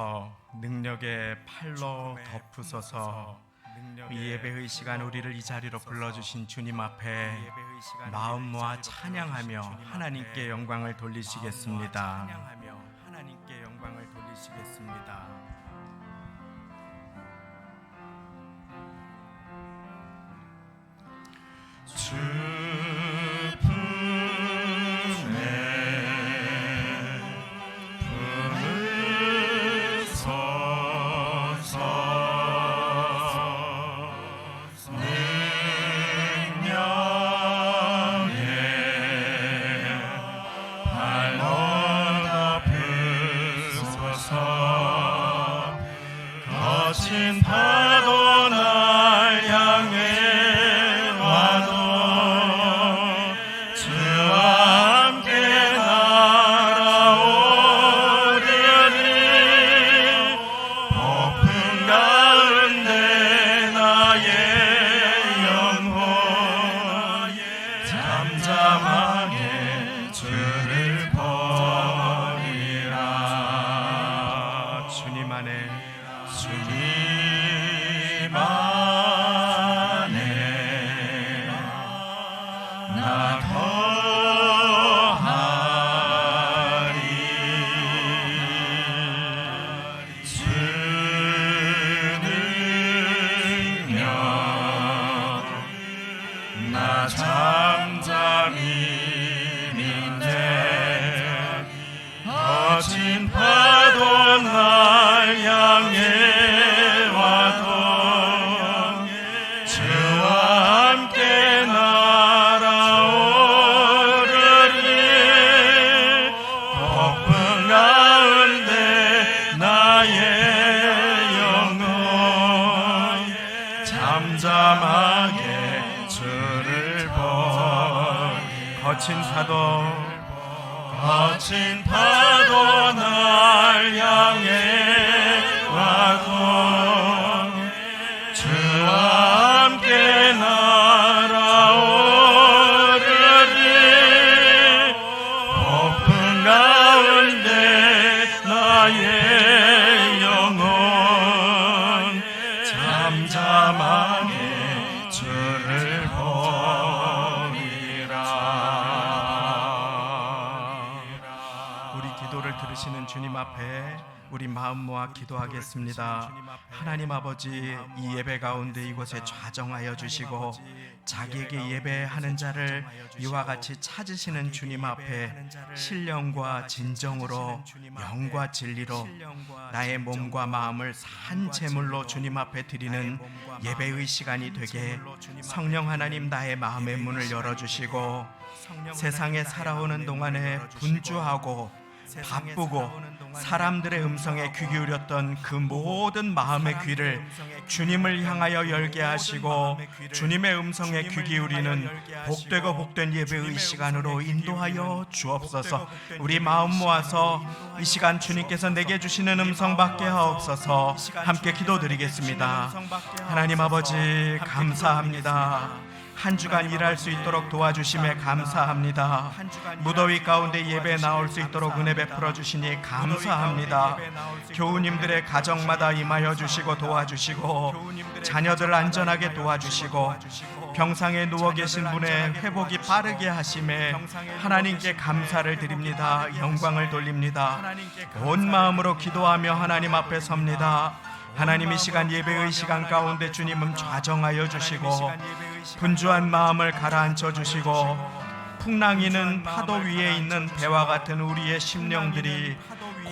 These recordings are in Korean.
주셔서 능력의 팔로 덮으소서. 이 예배의 시간 우리를 이 자리로 불러주신 주님 앞에 마음 모아 찬양하며 하나님께 영광을 돌리시겠습니다. 거친 파도 날 향해 와도 주와 함께 날아오르니 폭풍 가운데 나의 영혼 잠잠하게 주를 보리라. 주님 안에 나 거하리. 주 능력 나 잠잠히 믿네. 거친 파도 날 향해 와도 주와 함께 날아오르니 폭풍 가운데 나의 영혼 잠잠하게 주를 보리. 거친 파도 날 향해 와도 주와 함께 날아오르니 폭풍 가운데 나의 영혼 잠잠하게 주를 보리라. 우리 기도를 들으시는 주님 앞에 우리 마음 모아 기도하겠습니다. 하나님 아버지, 이 예배 가운데 이곳에 좌정하여 주시고 자기에게 예배하는 자를 이와 같이 찾으시는 주님 앞에 신령과 진정으로 영과 진리로 나의 몸과 마음을 산 제물로 주님 앞에 드리는 예배의 시간이 되게 성령 하나님 나의 마음의 문을 열어주시고 세상에 살아오는 동안에 분주하고 바쁘고 사람들의 음성에 귀 기울였던 그 모든 마음의 귀를 주님을 향하여 열게 하시고 주님의 음성에 귀 기울이는 복되고 복된 예배의 시간으로 인도하여 주옵소서. 우리 마음 모아서 이 시간 주님께서 내게 주시는 음성 받게 하옵소서. 함께 기도드리겠습니다. 하나님 아버지, 감사합니다. 한 주간 일할 수 있도록 도와주심에 감사합니다. 무더위 가운데 예배 나올 수 있도록 은혜 베풀어 주시니 감사합니다. 교우님들의 가정마다 임하여 주시고 도와주시고 자녀들 안전하게 도와주시고 병상에 누워 계신 분의 회복이 빠르게 하심에 하나님께 감사를 드립니다. 영광을 돌립니다. 온 마음으로 기도하며 하나님 앞에 섭니다. 하나님, 이 시간 예배의 시간 가운데 주님은 좌정하여 주시고 분주한 마음을 가라앉혀 주시고 풍랑이는 파도 위에 있는 배와 같은 우리의 심령들이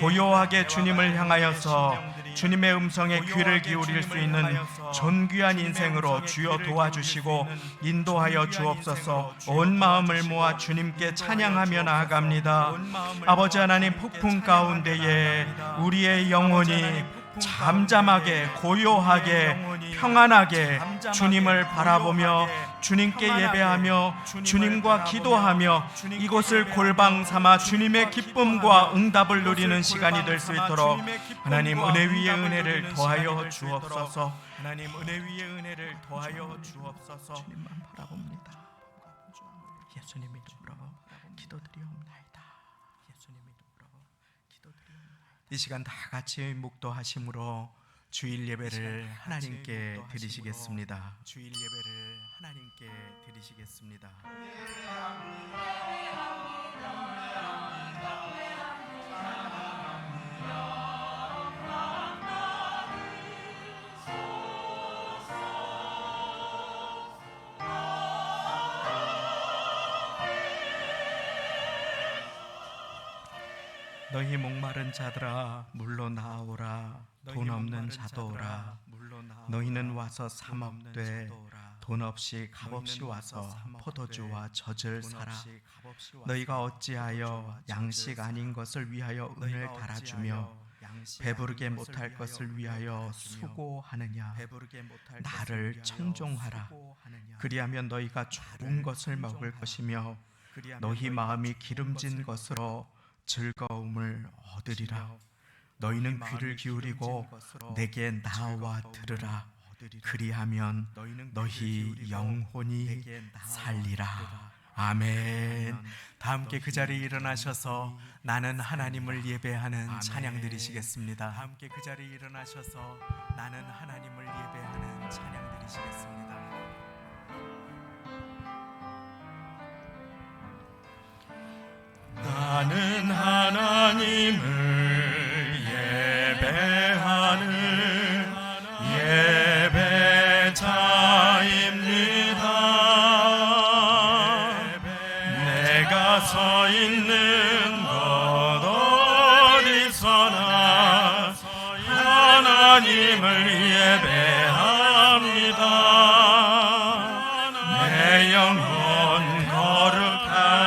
고요하게 주님을 향하여서 주님의 음성에 귀를 기울일 수 있는 존귀한 인생으로 주여 도와주시고 인도하여 주옵소서. 온 마음을 모아 주님께 찬양하며 나아갑니다. 아버지 하나님, 폭풍 가운데에 우리의 영혼이 잠잠하게 고요하게 평안하게 주님을 바라보며 주님께 예배하며 주님과 기도하며 이곳을 골방 삼아 주님의 기쁨과 응답을 누리는 시간이 될 수 있도록 하나님 은혜 위에 은혜를 더하여 주옵소서. 하나님 은혜 위에 은혜를 더하여 주옵소서. 주님만 바라봅니다. 예수님 이름으로 기도드리옵나이다. 예수님 이름으로 기도드리옵나이다. 이 시간 다 같이 묵도하심으로 주일 예배를 하나님께 드리시겠습니다. 주일 예배를 하나님께 드리시겠습니다. 너희 목마른 자들아 물로 나오라. 돈 없는 자도 오라. 너희는 와서 사 먹되 돈 없이 값없이 와서 포도주와 젖을 사라. 너희가 어찌하여 양식 아닌 것을 위하여 은을 달아주며 배부르게 못할 것을 위하여 수고하느냐. 나를 청종하라. 그리하면 너희가 좋은 것을 먹을 것이며 너희 마음이 기름진 것으로 즐거움을 얻으리라. 너희는 귀를 기울이고 내게 나와 들으라. 그리하면 너희 영혼이 살리라. 아멘. 다 함께 그 자리에 일어나셔서 나는 하나님을 예배하는 찬양 드리시겠습니다. 다 함께 그 자리에 일어나셔서 나는 하나님을 예배하는 찬양 드리시겠습니다. 나는 하나님을 예배하는 예배자입니다. 내가 서 있는 곳 어디서나 하나님을 예배합니다. 내 영혼 거룩한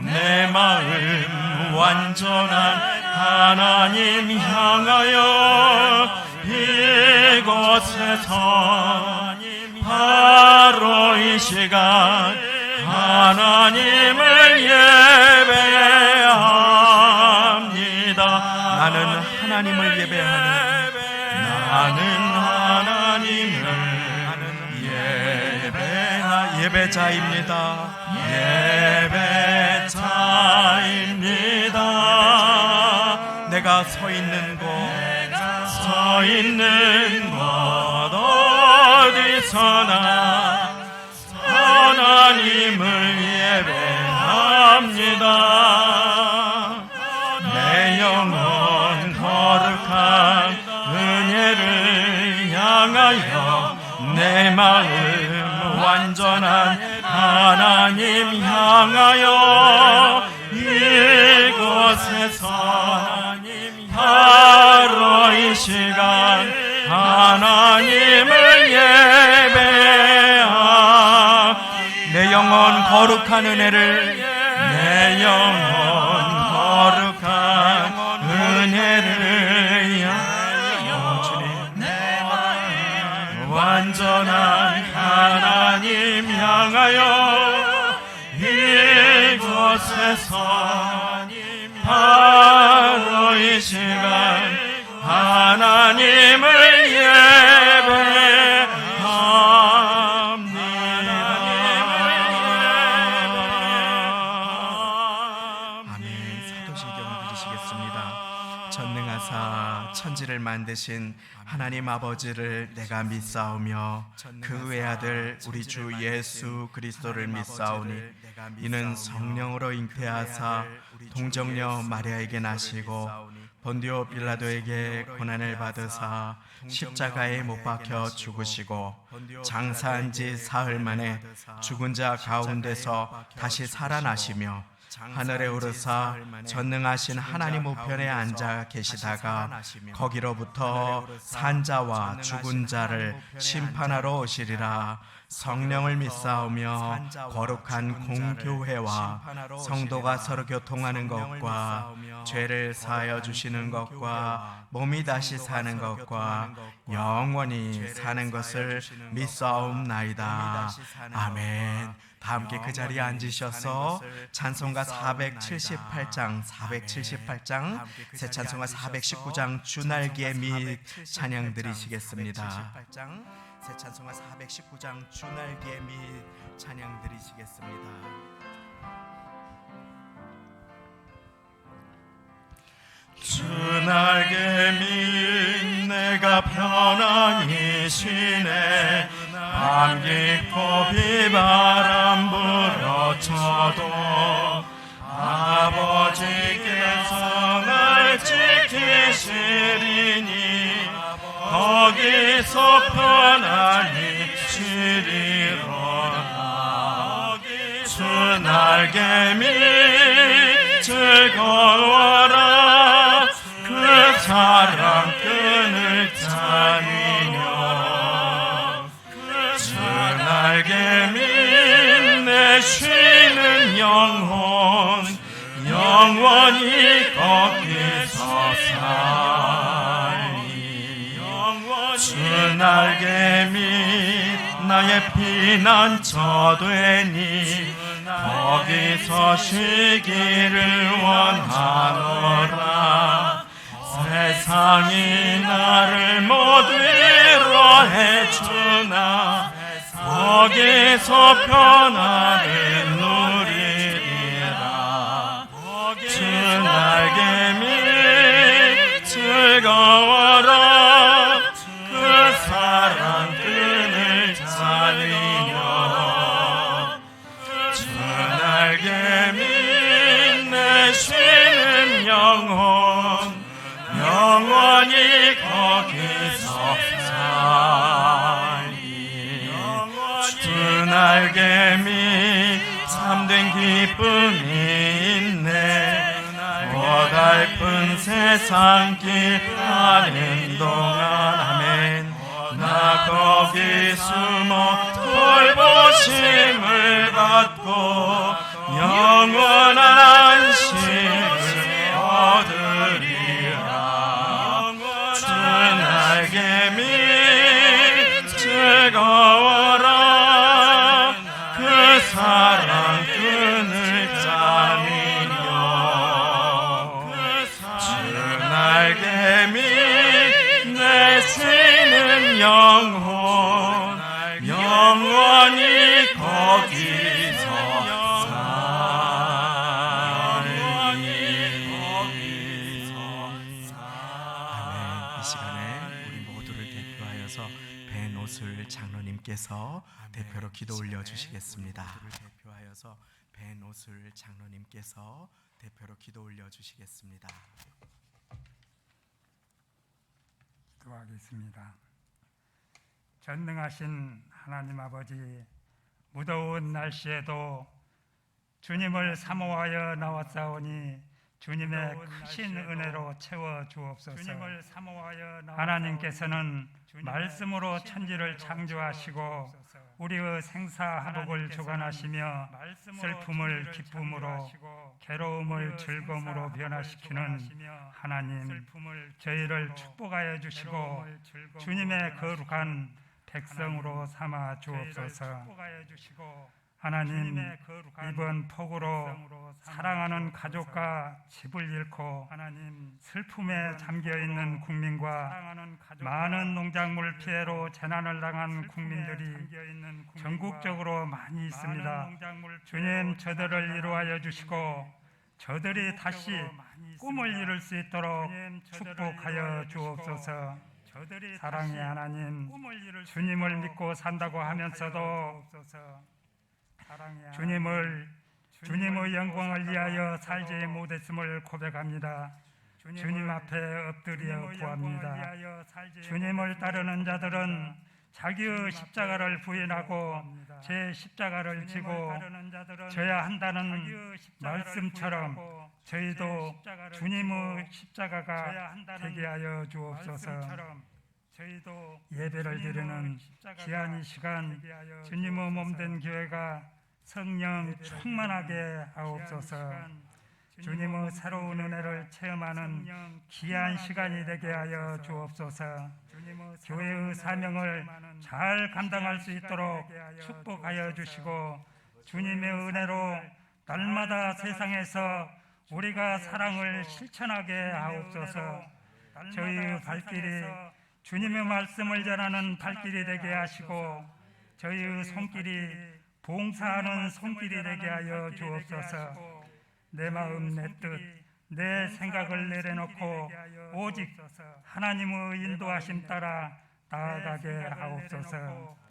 내 마음 완전한 하나님 향하여 이곳에서 바로 이 시간 하나님을 예배합니다. 나는 하나님을 예배하는 예배자입니다. 예배자입니다. 내가 서 있는 곳 어디서나 하나님을 예배합니다. 내 영혼 거룩한 은혜를 향하여 내 마음 완전한 하나님 향하여 이곳에서 바로 이 시간 하나님을 예배하 내 영혼 거룩한 은혜를 내 영혼 거룩한 은혜를 완전한 하나님 향하여 이곳에서 바로 이 시간 하나님을 예배합니다. 아멘. 사도신경을 드리시겠습니다. 전능하사 천지를 만드신 하나님 아버지를 내가 믿사오며 그 외아들 우리 주 예수 그리스도를 믿사오니 이는 성령으로 잉태하사 동정녀 마리아에게 나시고 본디오 빌라도에게 고난을 받으사 십자가에 못 박혀 죽으시고 장사한 지 사흘 만에 죽은 자 가운데서 다시 살아나시며 하늘에 오르사 전능하신 하나님 우편에 앉아 계시다가 거기로부터 산자와 죽은 자를 심판하러 오시리라. 성령을 믿사오며 거룩한 공교회와 성도가 서로 교통하는 것과 죄를 사하여 주시는 것과 몸이 다시 사는 것과 영원히 사는 것을 믿사옵나이다. 아멘. 다 함께 그 자리에 앉으셔서 찬송가 478장 새 찬송가 419장 주날개 및 찬양 드리시겠습니다. 새 찬송가 419장 주날개 및 찬양 드리시겠습니다. 날개미 내가 편안히 쉬네. 밤 깊고 비바람 불어쳐도 아버지께서 날 지키시리니 거기서 편안히 쉬리로다. 주 날개미 즐거워라. 그 사랑 끈을 짜리며 주 날개미 내 쉬는 영혼 영원히 거기서 살리. 주 날개미 나의 피난처 되니 거기서 쉬기를 원하노라. 세상이 나를 못 위로해주나 거기서 편안을 누리리라. 주 날개미 즐거워라. 그 사랑 끈을 짜리며 주 날개미 내 쉬는 영혼 영원히 거기서 살리. 주 날개미 참된 기쁨이 있네. 고달픈 세상 길 가는 동안 아멘. 나 거기 숨어 돌보심을 받고 영원한 안식을 얻으리라. 주 날개미 즐거워라. 그 사랑 끈을 짜리며 주 날개미 내 쉬는 영혼 영원히 거기서 아멘. 이 시간에 우리 모두를 대표하여서 벤오슬 장로님께서 대표로 기도 올려주시겠습니다. 대표하여서 벤오슬 장로님께서 대표로 기도 올려주시겠습니다. 기도하겠습니다. 전능하신 하나님 아버지, 무더운 날씨에도 주님을 사모하여 나왔사오니 주님의 크신 은혜로 채워 주옵소서. 하나님께서는 말씀으로 천지를 창조하시고 우리의 생사화복을 주관하시며 슬픔을 기쁨으로 괴로움을 즐거움으로 변화시키는 하나님, 저희를 축복하여 주시고 주님의 거룩한 백성으로 삼아 주옵소서. 하나님, 이번 폭우로 사랑하는 가족과 집을 잃고 슬픔에 잠겨있는 국민과 많은 농작물 피해로 재난을 당한 국민들이 전국적으로 많이 있습니다. 주님, 저들을 위로하여 주시고 저들이 다시 꿈을 이룰 수 있도록 축복하여 주옵소서. 사랑의 하나님, 주님을 믿고 산다고 하면서도 주님의 영광을 위하여 살지 못했음을 고백합니다. 주님 앞에 엎드려 구합니다. 주님을 따르는 자들은 자기의 십자가를 부인하고 제 십자가를 지고 져야 한다는 말씀처럼 저희도 주님의 십자가가 되게 하여 주옵소서. 예배를 드리는 귀한 이 시간 주님의 몸된 교회가 성령 충만하게 하옵소서. 주님의 새로운 은혜를 체험하는 귀한 시간이 되게 하여 주옵소서. 교회의 사명을 잘 감당할 수 있도록 축복하여 주시고 주님의 은혜로 날마다 세상에서 우리가 사랑을 실천하게 하옵소서. 저희의 발길이 주님의 말씀을 전하는 발길이 되게 하시고 저희의 손길이 봉사하는 손길이 되게 하여 주옵소서. 내 마음 내 뜻 내 생각을 내려놓고 오직 하나님의 인도하심 따라 나아가게 하옵소서.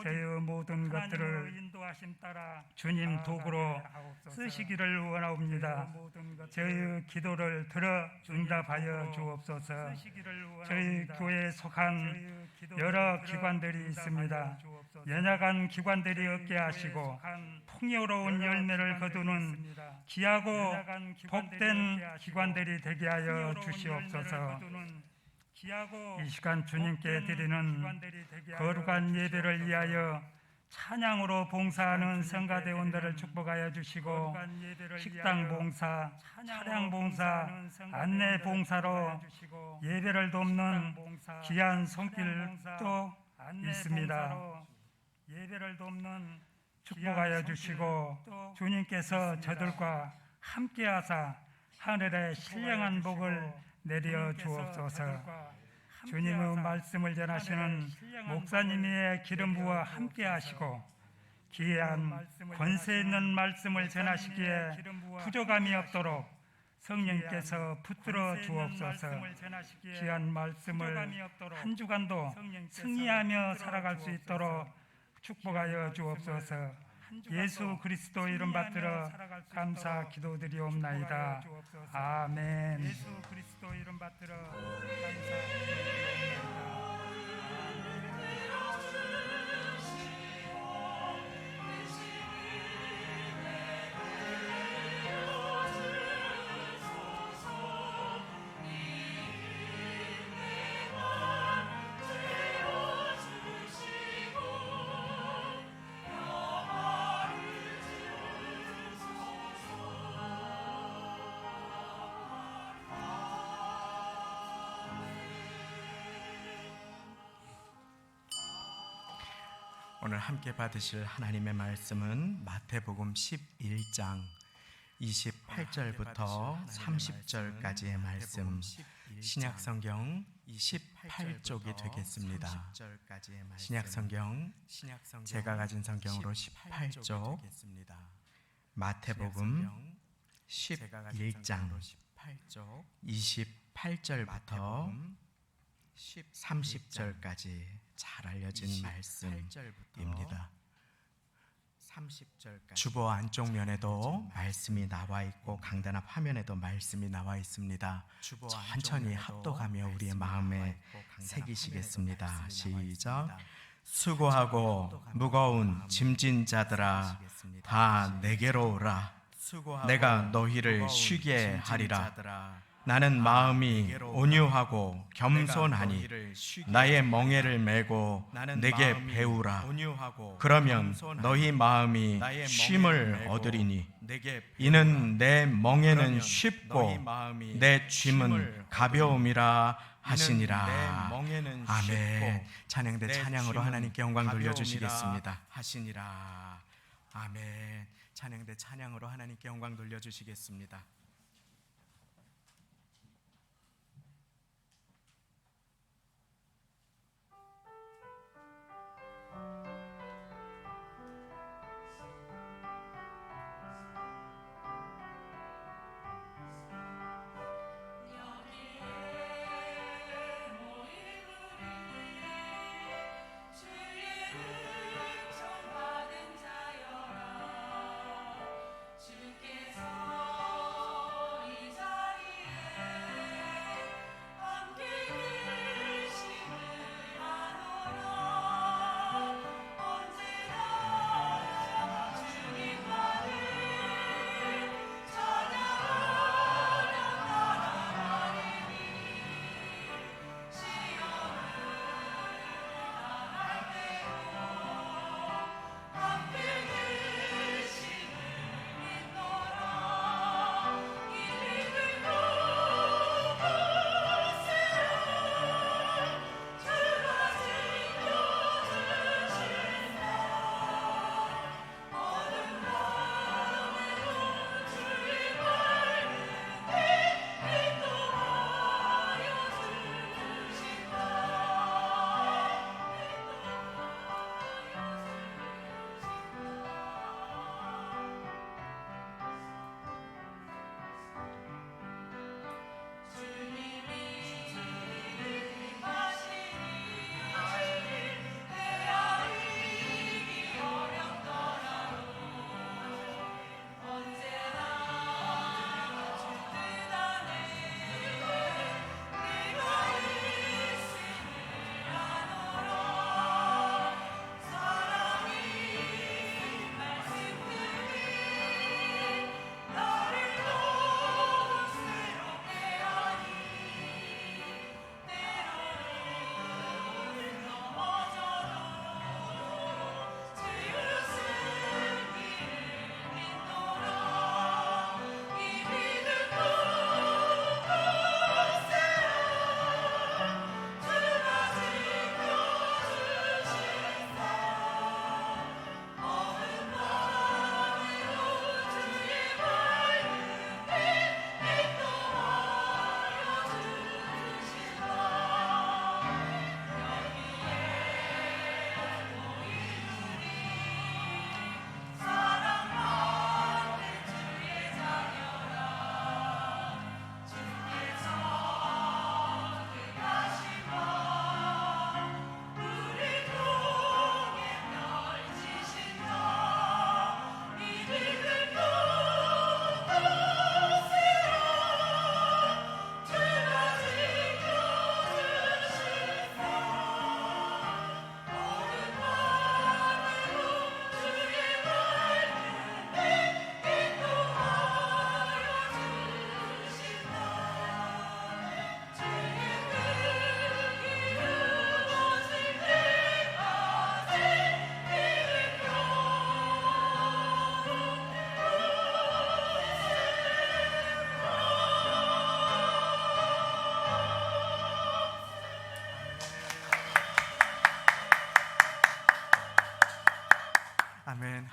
저의 모든 것들을 주님 도구로 쓰시기를 원하옵니다. 저의 기도를 들어 응답하여 주옵소서. 저희 교회에 속한 여러 기관들이 있습니다. 연약한 기관들이 없게 하시고 풍요로운 열매를 거두는 귀하고 복된 기관들이 되게 하여 주시옵소서. 이 시간 주님께 드리는 거룩한 예배를 위하여 찬양으로 봉사하는 성가대원들을 축복하여 주시고 식당 봉사, 차량 봉사, 안내 봉사로 예배를 돕는 귀한 손길도 있습니다. 예배를 돕는 축복하여 주시고 주님께서 저들과 함께하사 하늘의 신령한 복을 내려 주옵소서. 주님의 말씀을 전하시는 목사님의 기름 부어 함께 하시고 귀한 권세 있는 말씀을 전하시기에 부족함이 없도록 성령께서 붙들어 주옵소서. 귀한 말씀을 한 주간도 승리하며 살아갈 수 있도록 축복하여 주옵소서. 예수 그리스도 이름 받들어 감사 기도드리옵나이다. 아멘. 예수 그리스도 이름 받들어 감사 기도드리옵나이다. 오늘 함께 받으실 하나님의 말씀은 마태복음 11장 28절부터 30절까지의 말씀, 신약성경 18쪽이 되겠습니다. 신약성경 제가 가진 성경으로 18쪽, 마태복음 11장 28절부터 30절까지 잘 알려진 말씀입니다. 주보 안쪽 면에도 말씀이 나와 있고 강단 앞 화면에도 말씀이 나와 있습니다. 천천히 합독하며 우리의 마음에 새기시겠습니다. 시작. 수고하고 무거운 짐진 자들아 다 내게로 오라. 내가 너희를 쉬게 하리라. 나는 마음이 온유하고 겸손하니 나의 멍에를 메고 내게 배우라. 그러면 너희 마음이 쉼을 얻으리니 이는 내 멍에는 쉽고 내 짐은 가벼움이라 하시니라. 아멘. 찬양대 찬양으로 하나님께 영광 돌려주시겠습니다. 하시니라. 아멘. 찬양대 찬양으로 하나님께 영광 돌려주시겠습니다. 주께서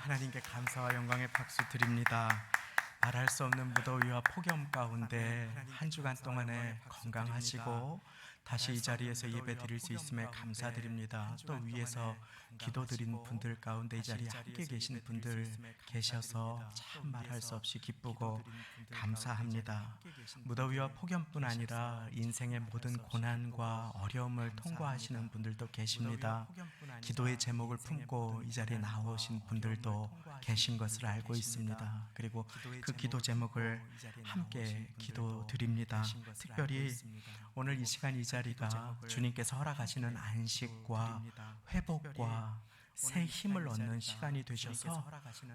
하나님께 감사와 영광의 박수 드립니다. 말할 수 없는 무더위와 폭염 가운데 한 주간 동안에 건강하시고 다시 이 자리에서 예배 드릴 수 있음에 감사드립니다. 또 위에서 기도드린 분들 가운데 이 자리에 함께 계신 분들 계셔서 참 말할 수 없이 기쁘고 감사합니다. 무더위와 폭염뿐 아니라 인생의 모든 고난과 어려움을 통과하시는 분들도 계십니다. 기도의 제목을 품고 이 자리에 나오신 분들도 계신 것을 알고 있습니다. 그리고 그 기도 제목을 함께 기도드립니다. 특별히 오늘 이 시간 이 자리가 주님께서 허락하시는 안식과 회복과 새 힘을 얻는 시간이 되셔서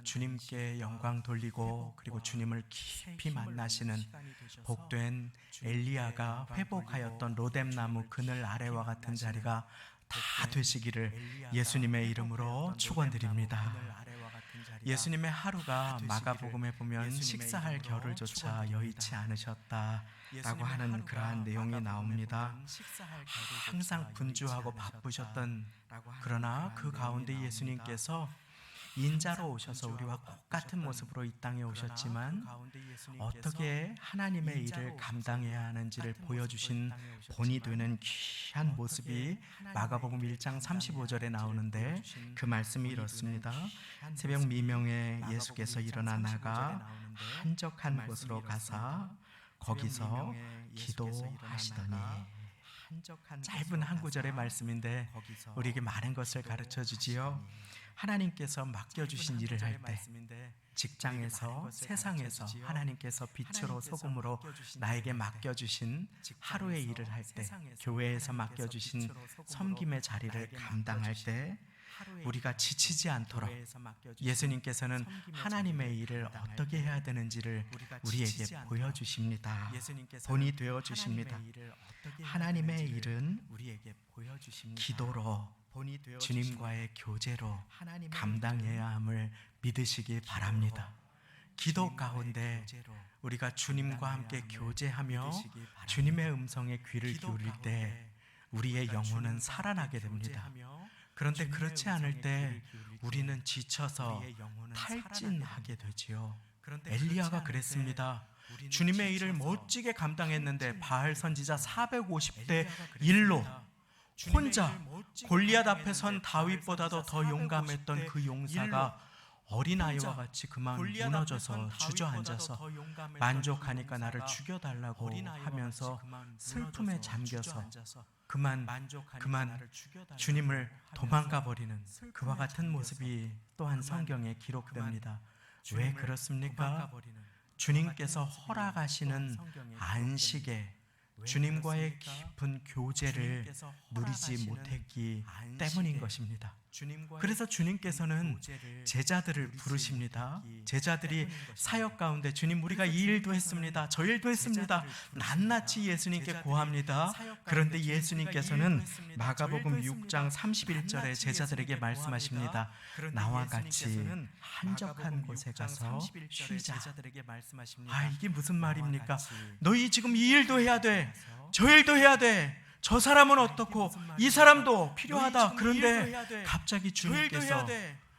주님께 영광 돌리고 그리고 주님을 깊이 만나시는 복된 엘리야가 회복하였던 로뎀나무 그늘 아래와 같은 자리가 다 되시기를 예수님의 이름으로 축원드립니다. 예수님의 하루가 마가복음에 보면 식사할 겨를조차 여의치 않으셨다라고 하는 그러한 내용이 나옵니다. 항상 분주하고 바쁘셨던, 그러나 그 가운데 예수님께서 인자로 오셔서 우리와 똑같은 모습으로 이 땅에 오셨지만 어떻게 하나님의 일을 감당해야 하는지를 보여주신 본이 되는 귀한 모습이 마가복음 1장 35절에 나오는데 그 말씀이 이렇습니다. 새벽 미명에 예수께서 일어나 나가 한적한 곳으로 가사 거기서 기도하시더니. 짧은 한 구절의 말씀인데 우리에게 많은 것을 가르쳐 주지요. 하나님께서 맡겨주신 일을 할 때, 직장에서, 세상에서 하나님께서 빛으로 소금으로 나에게 맡겨주신 하루의 일을 할 때, 교회에서 맡겨주신 섬김의 자리를 감당할 때 우리가 지치지 않도록 예수님께서는 하나님의 일을 어떻게 해야 되는지를 우리에게 보여주십니다. 본이 되어주십니다. 하나님의 일은 기도로, 주님과의 교제로 감당해야 함을 믿으시기 바랍니다. 기도 가운데 우리가 주님과 함께 교제하며 주님의 음성에 귀를 기울일 때 우리의 영혼은 살아나게 됩니다. 그런데 그렇지 않을 때 우리는 지쳐서 탈진하게 되지요. 엘리야가 그랬습니다. 주님의 일을 멋지게 감당했는데 바알 선지자 450대 1로 혼자 골리앗 앞에 선 다윗보다도 더 용감했던 그 용사가 어린아이와 같이 그만 무너져서 주저앉아서 만족하니까 나를 죽여달라고 하면서 슬픔에 잠겨서 그만 주님을 도망가 버리는 그와 같은 모습이 또한 성경에 기록됩니다. 왜 그렇습니까? 주님께서 허락하시는 안식에 주님과의 깊은 교제를 누리지 못했기 때문인 것입니다. 그래서 주님께서는 제자들을 부르십니다. 제자들이 사역 가운데 주님 우리가 이 일도 했습니다. 저 일도 했습니다. 낱낱이 예수님께 고합니다. 그런데 예수님께서는 마가복음 6장 31절에 제자들에게 말씀하십니다. 나와 같이 한적한 곳에 가서 쉬자. 이게 무슨 말입니까? 너희 지금 이 일도 해야 돼. 저 일도 해야 돼. 저 사람은 어떻고 이 사람도 필요하다. 그런데 갑자기 주님께서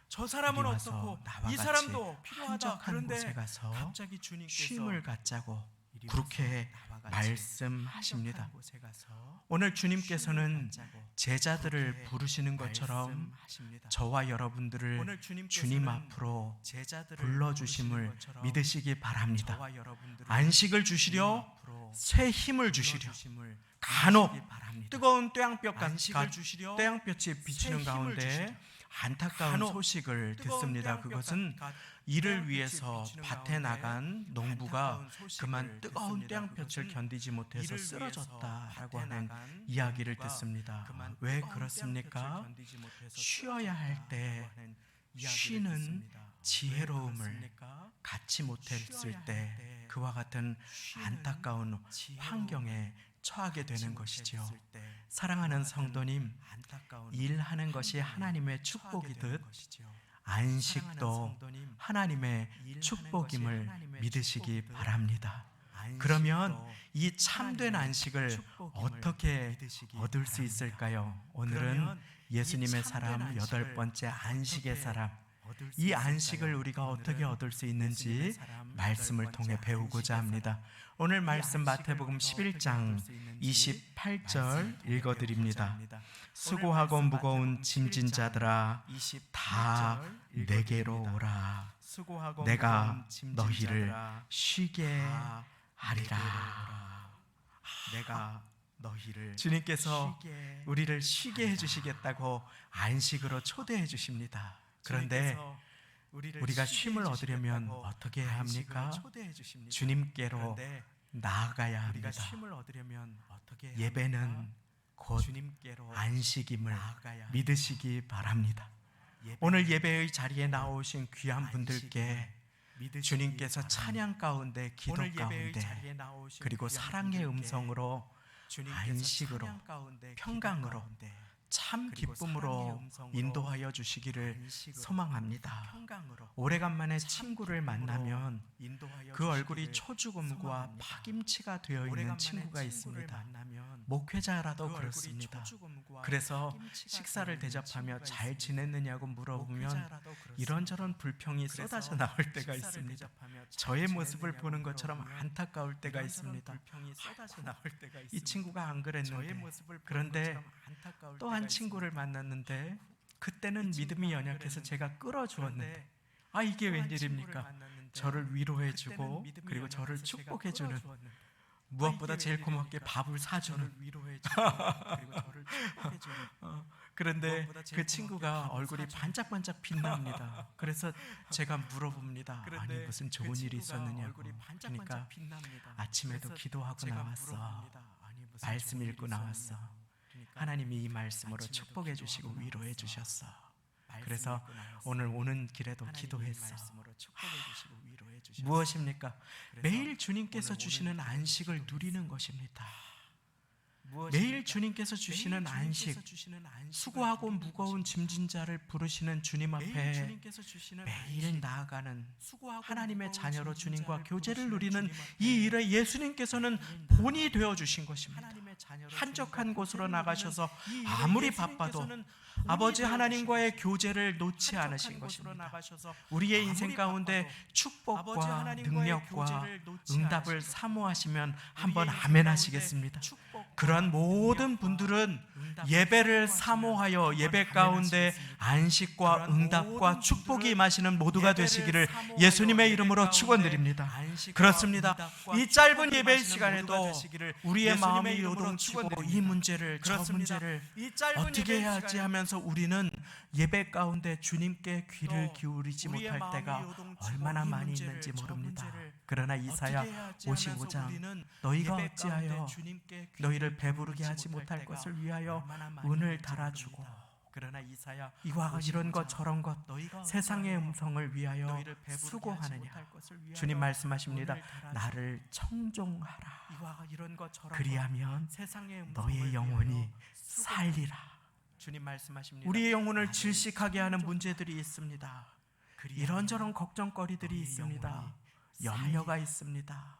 저 사람은 어떻고 이 사람도 필요하다. 그런데 갑자기 주님께서 쉼을 갖자고 그렇게 말씀하십니다. 오늘 주님께서는 제자들을 부르시는 것처럼 저와 여러분들을 주님 앞으로 불러주심을 믿으시기 바랍니다. 안식을 주시려, 새 힘을 주시려, 간혹 뜨거운 태양볕이 비치는 가운데 안타까운 소식을 듣습니다. 그것은 이를 위해서 밭에 나간 농부가 그만 뜨거운 태양볕을 견디지 못해서 쓰러졌다라고 하는 이야기를 듣습니다. 왜 그렇습니까? 쉬어야 할 때 쉬는 지혜로움을 갖지 못했을 때 그와 같은 안타까운 환경에 처하게 되는 것이죠. 사랑하는 성도님, 일하는 것이 하나님의 축복이듯 안식도 하나님의 축복임을 믿으시기 바랍니다. 그러면 이 참된 안식을 어떻게 얻을 수 있을까요? 오늘은 예수님의 사람 8번째 안식의 사람 이 안식을 우리가 어떻게 얻을 수 있는지 말씀을 통해 배우고자 합니다. 오늘 말씀 마태복음 11장 28절 읽어드립니다. 수고하고 무거운 짐진 자들아 다 내게로 오라. 내가 너희를 쉬게 하리라. 내가 너희를 주님께서 우리를 쉬게 해주시겠다고 안식으로 초대해 주십니다. 그런데 우리가 쉼을 얻으려면 어떻게 해야 합니까? 주님께로 나아가야 합니다. 예배는 곧 안식임을 믿으시기 바랍니다. 오늘 예배의 자리에 나오신 귀한 분들께 주님께서 찬양 가운데, 기도 가운데, 그리고 사랑의 음성으로 안식으로, 평강으로, 참 기쁨으로 인도하여 주시기를 소망합니다. 오래간만에 친구를 만나면 그 얼굴이 초죽음과 파김치가 되어 있는 친구가 있습니다. 목회자라도 그렇습니다. 그래서 식사를 대접하며 잘 지냈느냐고 물어보면 이런저런 불평이 쏟아져 나올 때가 있습니다. 저의 모습을 보는 것처럼 안타까울 때가 있습니다. 이 친구가 안 그랬는데, 그런데 또 한 친구를 만났는데 그때는 믿음이 연약해서 제가 끌어주었는데 이게 웬일입니까? 저를 위로해주고 그리고 저를 축복해주는, 무엇보다 제일 고맙게 밥을 사주는 그런데 그 친구가 얼굴이 반짝반짝 빛납니다. 그래서 제가 물어봅니다. 아니 무슨 좋은 일이 있었느냐고. 그러니까 아침에도 기도하고 나왔어, 말씀 읽고 나왔어, 하나님이 이 말씀으로 축복해 주시고 위로해 주셨어. 그래서 오늘 오는 길에도 기도했어. 무엇입니까? 매일 주님께서 주시는 안식을 누리는 것입니다. 매일 주님께서 주시는 안식, 수고하고 무거운 짐진 자를 부르시는 주님 앞에 매일 나아가는 하나님의 자녀로 주님과 교제를 누리는 이 일에 예수님께서는 본이 되어 주신 것입니다. 한적한 곳으로 나가셔서 아무리 바빠도 아버지 하나님과의 교제를 놓지 않으신 것입니다. 우리의 인생 가운데 축복과 능력과 응답을 사모하시면 한번 아멘 하시겠습니다. 그러한 모든 분들은 예배를 사모하여 예배 가운데 안식과 응답과 축복이 임하시는 모두가 되시기를 예수님의 이름으로 축원드립니다. 그렇습니다. 이 짧은 예배 시간에도 우리의 마음이 요동치고 이 문제를 저 문제를 어떻게 해야 하지 하면서 우리는 예배 가운데 주님께 귀를 기울이지 못할 때가 얼마나 많이 있는지 모릅니다. 그러나 이사야 55장 너희가 어찌하여 너희를 배부르게 하지 못할 것을 위하여 은을 달아주고, 이와 이런 것 저런 것 세상의 음성을 위하여 수고하느냐. 주님 말씀하십니다. 나를 청종하라. 그리하면 너의 영혼이 살리라. 우리의 영혼을 질식하게 하는 문제들이 있습니다. 이런저런 걱정거리들이 있습니다. 염려가 있습니다.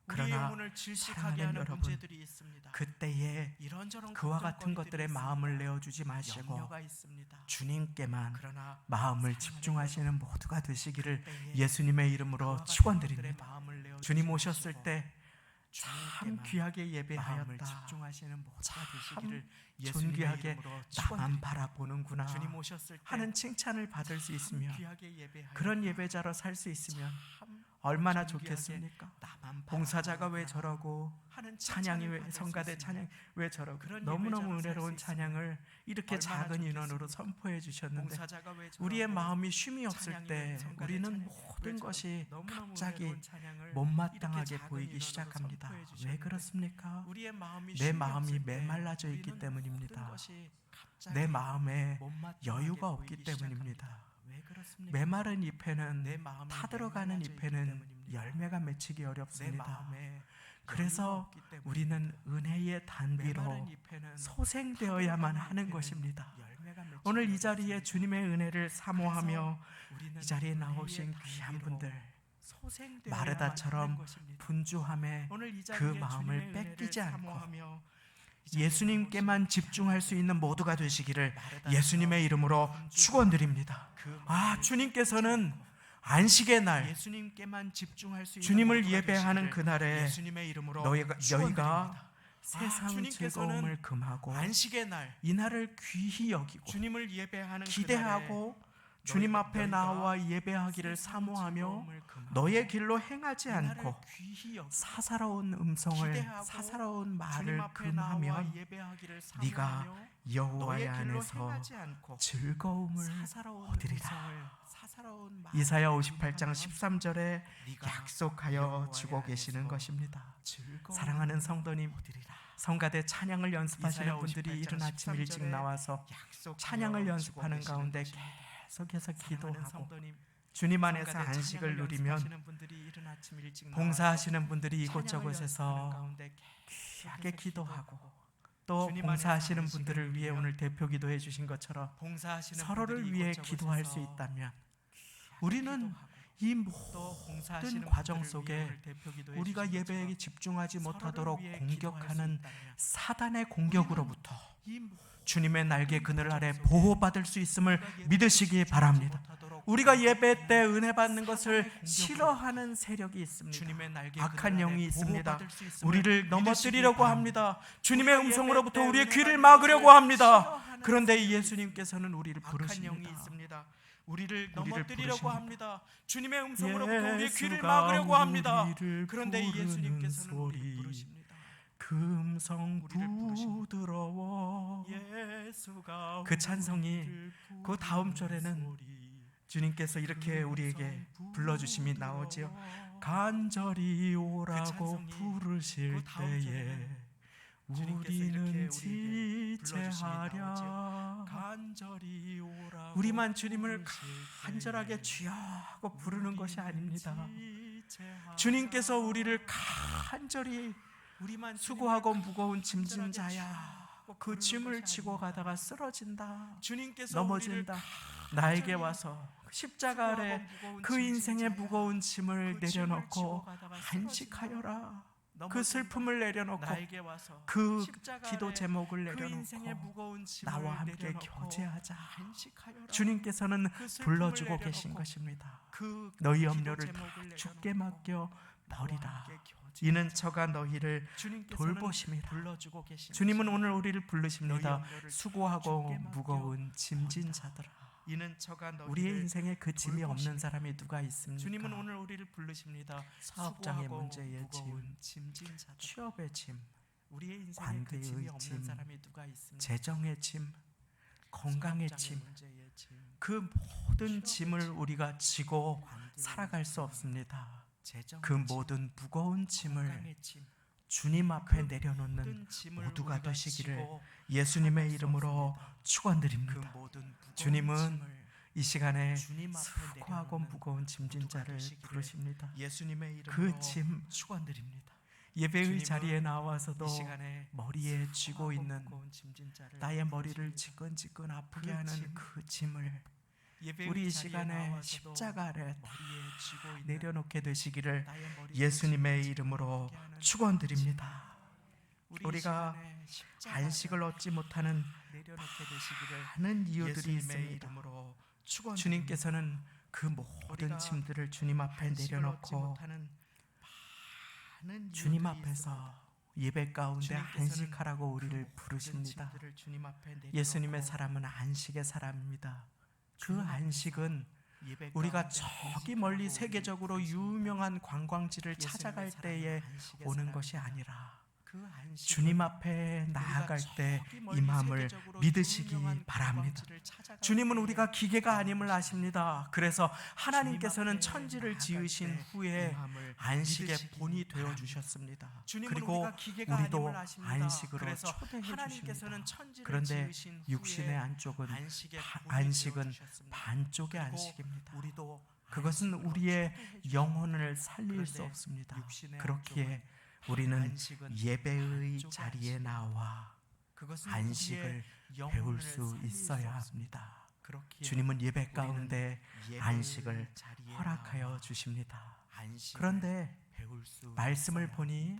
그러나 사랑하는 여러분, 그때에 그와 같은 것들에 마음을 내어주지 마시고 주님께만 마음을 집중하시는 모두가 되시기를 예수님의 이름으로 축원드립니다. 주님 오셨을 때 참 귀하게 예배하였다, 참 존귀하게 나만 바라보는구나 하는 칭찬을 받을 수 있으며, 그런 예배자로 살 수 있으면 얼마나 좋겠습니까? 봉사자가 왜 저러고, 찬양이 왜, 성가대 찬양 왜 저러고, 너무너무 은혜로운 찬양을 이렇게 작은 인원으로 선포해 주셨는데 우리의 마음이 쉼이 없을 때 우리는 모든 것이 갑자기 못마땅하게 보이기 시작합니다. 왜 그렇습니까? 내 마음이 메말라져 있기 때문입니다. 내 마음에 여유가 없기 때문입니다. 메마른 잎에는, 타들어가는 잎에는 열매가 맺히기 어렵습니다. 그래서 우리는 은혜의 단비로 소생되어야만 하는 것입니다. 오늘 이 자리에 주님의 은혜를 사모하며 이 자리에 나오신 귀한 분들, 마르다처럼 분주함에 그 마음을 뺏기지 않고 예수님께만 집중할 수 있는 모두가 되시기를 예수님의 이름으로 축원드립니다. 주님께서는 안식의 날, 주님을 예배하는 그날에 너희가 세상 즐거움을 금하고 안식의 날 이 날을 귀히 여기고 주님을 예배하는 기대하고 주님 앞에 나와 예배하기를 사모하며 너의 길로 행하지 않고 사사로운 음성을 사사로운 말을 금하면 네가 여호와의 안에서 즐거움을 얻으리라. 이사야 58장 13절에 약속하여 주고 계시는 것입니다. 사랑하는 성도님, 성가대 찬양을 연습하시는 분들이 이른 아침 일찍 나와서 찬양을 연습하는 가운데 계속해서 기도하고 주님 안에서 안식을 누리면 봉사하시는 분들이 이곳저곳에서 귀하게 기도하고 또 봉사하시는 분들을 위해 오늘 대표 기도해 주신 것처럼 서로를 위해 기도할 수 있다면 우리는 이 모든 과정 속에 우리가 예배에 집중하지 못하도록 공격하는 사단의 공격으로부터 주님의 날개 그늘 아래 보호받을 수 있음을 믿으시기 바랍니다. 우리가 예배 때 은혜 받는 것을 싫어하는 세력이 있습니다. 악한 영이 있습니다. 우리를 넘어뜨리려고 합니다. 주님의 음성으로부터 우리의 귀를 막으려고 합니다. 그런데 예수님께서는 우리를 부르십니다. 우리를 넘어뜨리려고 합니다. 주님의 음성으로부터 우리의 귀를 막으려고 합니다. 그런데 예수님께서는 우리를 부르십니다. 금성 부드러워. 그 찬송이 그 다음 절에는 주님께서 이렇게 우리에게 불러주심이 나오지요. 간절히 오라고 부르실 때에 우리는 지체하랴. 우리만 주님을 간절하게 주여 하고 부르는 것이 아닙니다. 주님께서 우리를 간절히 수고하고 무거운 짐진 자야, 그 짐을 지고 가다가 쓰러진다, 넘어진다, 나에게 와서 십자가 아래 그 인생의 무거운 짐을 내려놓고 안식하여라. 그 슬픔을 내려놓고 그 기도 제목을 내려놓고 나와 함께 교제하자. 주님께서는 불러주고 계신 것입니다. 너희 염려를 다 주께 맡겨 버리라. 이는 저가 너희를 돌보심이라. 주님은 오늘 우리를 부르십니다. 수고하고 무거운 짐진 자들아. 우리의 인생에 그 짐이 없는 사람이 누가 있습니까? 주님은 오늘 우리를 부르십니다. 사업장의 문제의 짐, 취업의 짐, 관계의 짐, 재정의 짐, 건강의 짐, 그 모든 짐을 우리가 지고 살아갈 수 없습니다. 그 모든 무거운 짐을 주님 앞에 내려놓는 모두가 되시기를 예수님의 이름으로 축원드립니다. 주님은 이 시간에 수고하고 무거운 짐진 자를 부르십니다. 그 짐 축원드립니다. 예배의 자리에 나와서도 머리에 쥐고 있는 나의 머리를 지끈지끈 아프게 하는 그 짐을 우리 이 시간에 십자가 아래 내려놓게 되시기를 예수님의 이름으로 축원드립니다. 우리가 안식을 얻지 못하는 많은 이유들이 있습니다. 주님께서는 그 모든 짐들을 주님 앞에 내려놓고 주님 앞에서 예배 가운데 안식하라고 우리를 부르십니다. 예수님의 사람은 안식의 사람입니다. 그 안식은 우리가 저기 멀리 세계적으로 유명한 관광지를 찾아갈 때에 오는 것이 아니라 주님 앞에 나아갈 때 이 마음을 믿으시기 바랍니다. 주님은 우리가 기계가 아님을 아십니다. 그래서 하나님께서는 천지를 지으신 후에 안식의 본이 되어 주셨습니다. 그리고 우리도 안식으로 초대해 주십니다. 그런데 육신의 안식은 반쪽의 안식입니다. 그것은 우리의 영혼을 살릴 수 없습니다. 그렇기에 우리는 예배의 자리에 나와 안식을 배울 수 있어야 합니다. 주님은 예배 가운데 안식을 허락하여 주십니다. 그런데 말씀을 보니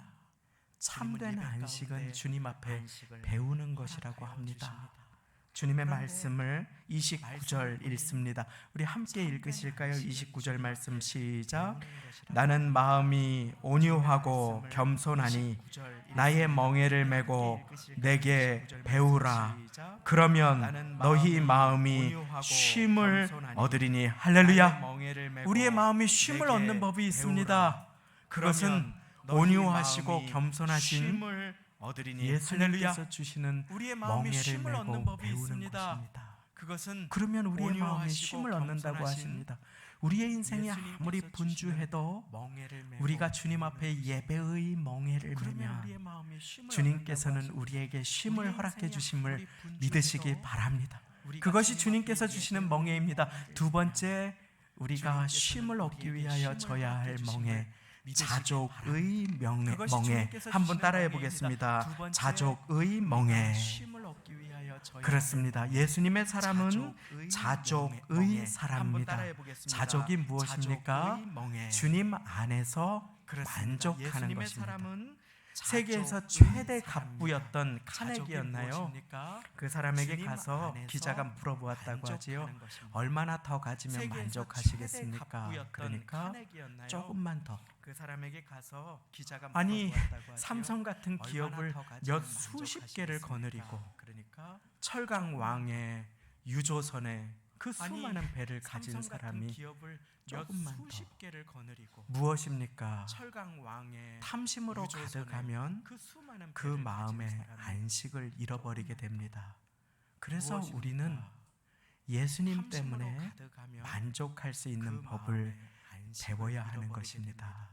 참된 안식은 주님 앞에 배우는 것이라고 합니다. 주님의 말씀을 29절 읽습니다. 우리 함께 읽으실까요? 29절 말씀 시작. 나는 마음이 온유하고 겸손하니 나의 멍에를 메고 내게 배우라. 그러면 너희 마음이 쉼을 얻으리니. 할렐루야. 우리의 마음이 쉼을 얻는 법이 있습니다. 그것은 온유하시고 겸손하신 예수님께서 주시는 우리의 마음이 멍에를 쉼을 얻는 메고 법이 배우는 있습니다. 것입니다. 그것은 그러면 우리의 마음이 온유하시고 쉼을 얻는다고 겸손하신 하십니다. 우리의 인생이 아무리 예수님께서 분주해도 멍에를 메고 우리가 주님 앞에 예배의 멍에를 그러면 우리의 메면 마음이 쉼을 주님께서는 얻는다고 우리에게 쉼을 우리의 허락해 인생이 주심을 아무리 분주해도 믿으시기 바랍니다. 우리가 그것이 주님 주님께서 앞에 주시는 예배의 멍에입니다. 멍에를 두 번째, 우리가 주님께서는 쉼을 얻기 우리에게 위하여 쉼을 져야 할 허락해 멍에, 믿으시기 자족의 멍에. 그것이 멍에 주님께서 한번 주시는 따라해 멍에입니다. 보겠습니다. 두 번째, 자족의 멍에. 쉼을 얻기 위하여 져야 그렇습니다. 할 예수님의 사람은 멍에. 자족의 한번 사람입니다. 따라해 보겠습니다. 자족이 무엇입니까? 자족의 멍에. 주님 안에서 그렇습니다. 만족하는 예수님의 것입니다. 사람은 세계에서 자족의 최대 사람입니다. 갑부였던 자족이 카네기였나요? 무엇입니까? 그 사람에게 주님 가서 안에서 기자가 물어보았다고 하지요. 만족하는 것입니다. 얼마나 더 가지면 세계에서 만족하시겠습니까? 최대 갑부였던 그러니까 카네기였나요? 조금만 더. 그 사람에게 가서 기자가 아니, 물어보았다고 하지요. 삼성 같은 얼마나 기업을 더 가지면 몇 수십 개를 만족하시겠습니까? 거느리고 그러니까 철강 왕의 유조선에 그 아니, 수많은 배를 가진 삼성 같은 사람이 기업을 몇 조금만 더. 수십 개를 거느리고 무엇입니까? 철강 왕의 탐심으로 유조선에 가득하면 그 수많은 그 배를 마음의 가진 사람이 안식을 잃어버리게 됩니다. 그래서 무엇입니까? 우리는 예수님 탐심으로 때문에 가득하면 만족할 수 그 있는 마음의 법을 안식을 배워야 하는 잃어버리게 것입니다. 됩니다.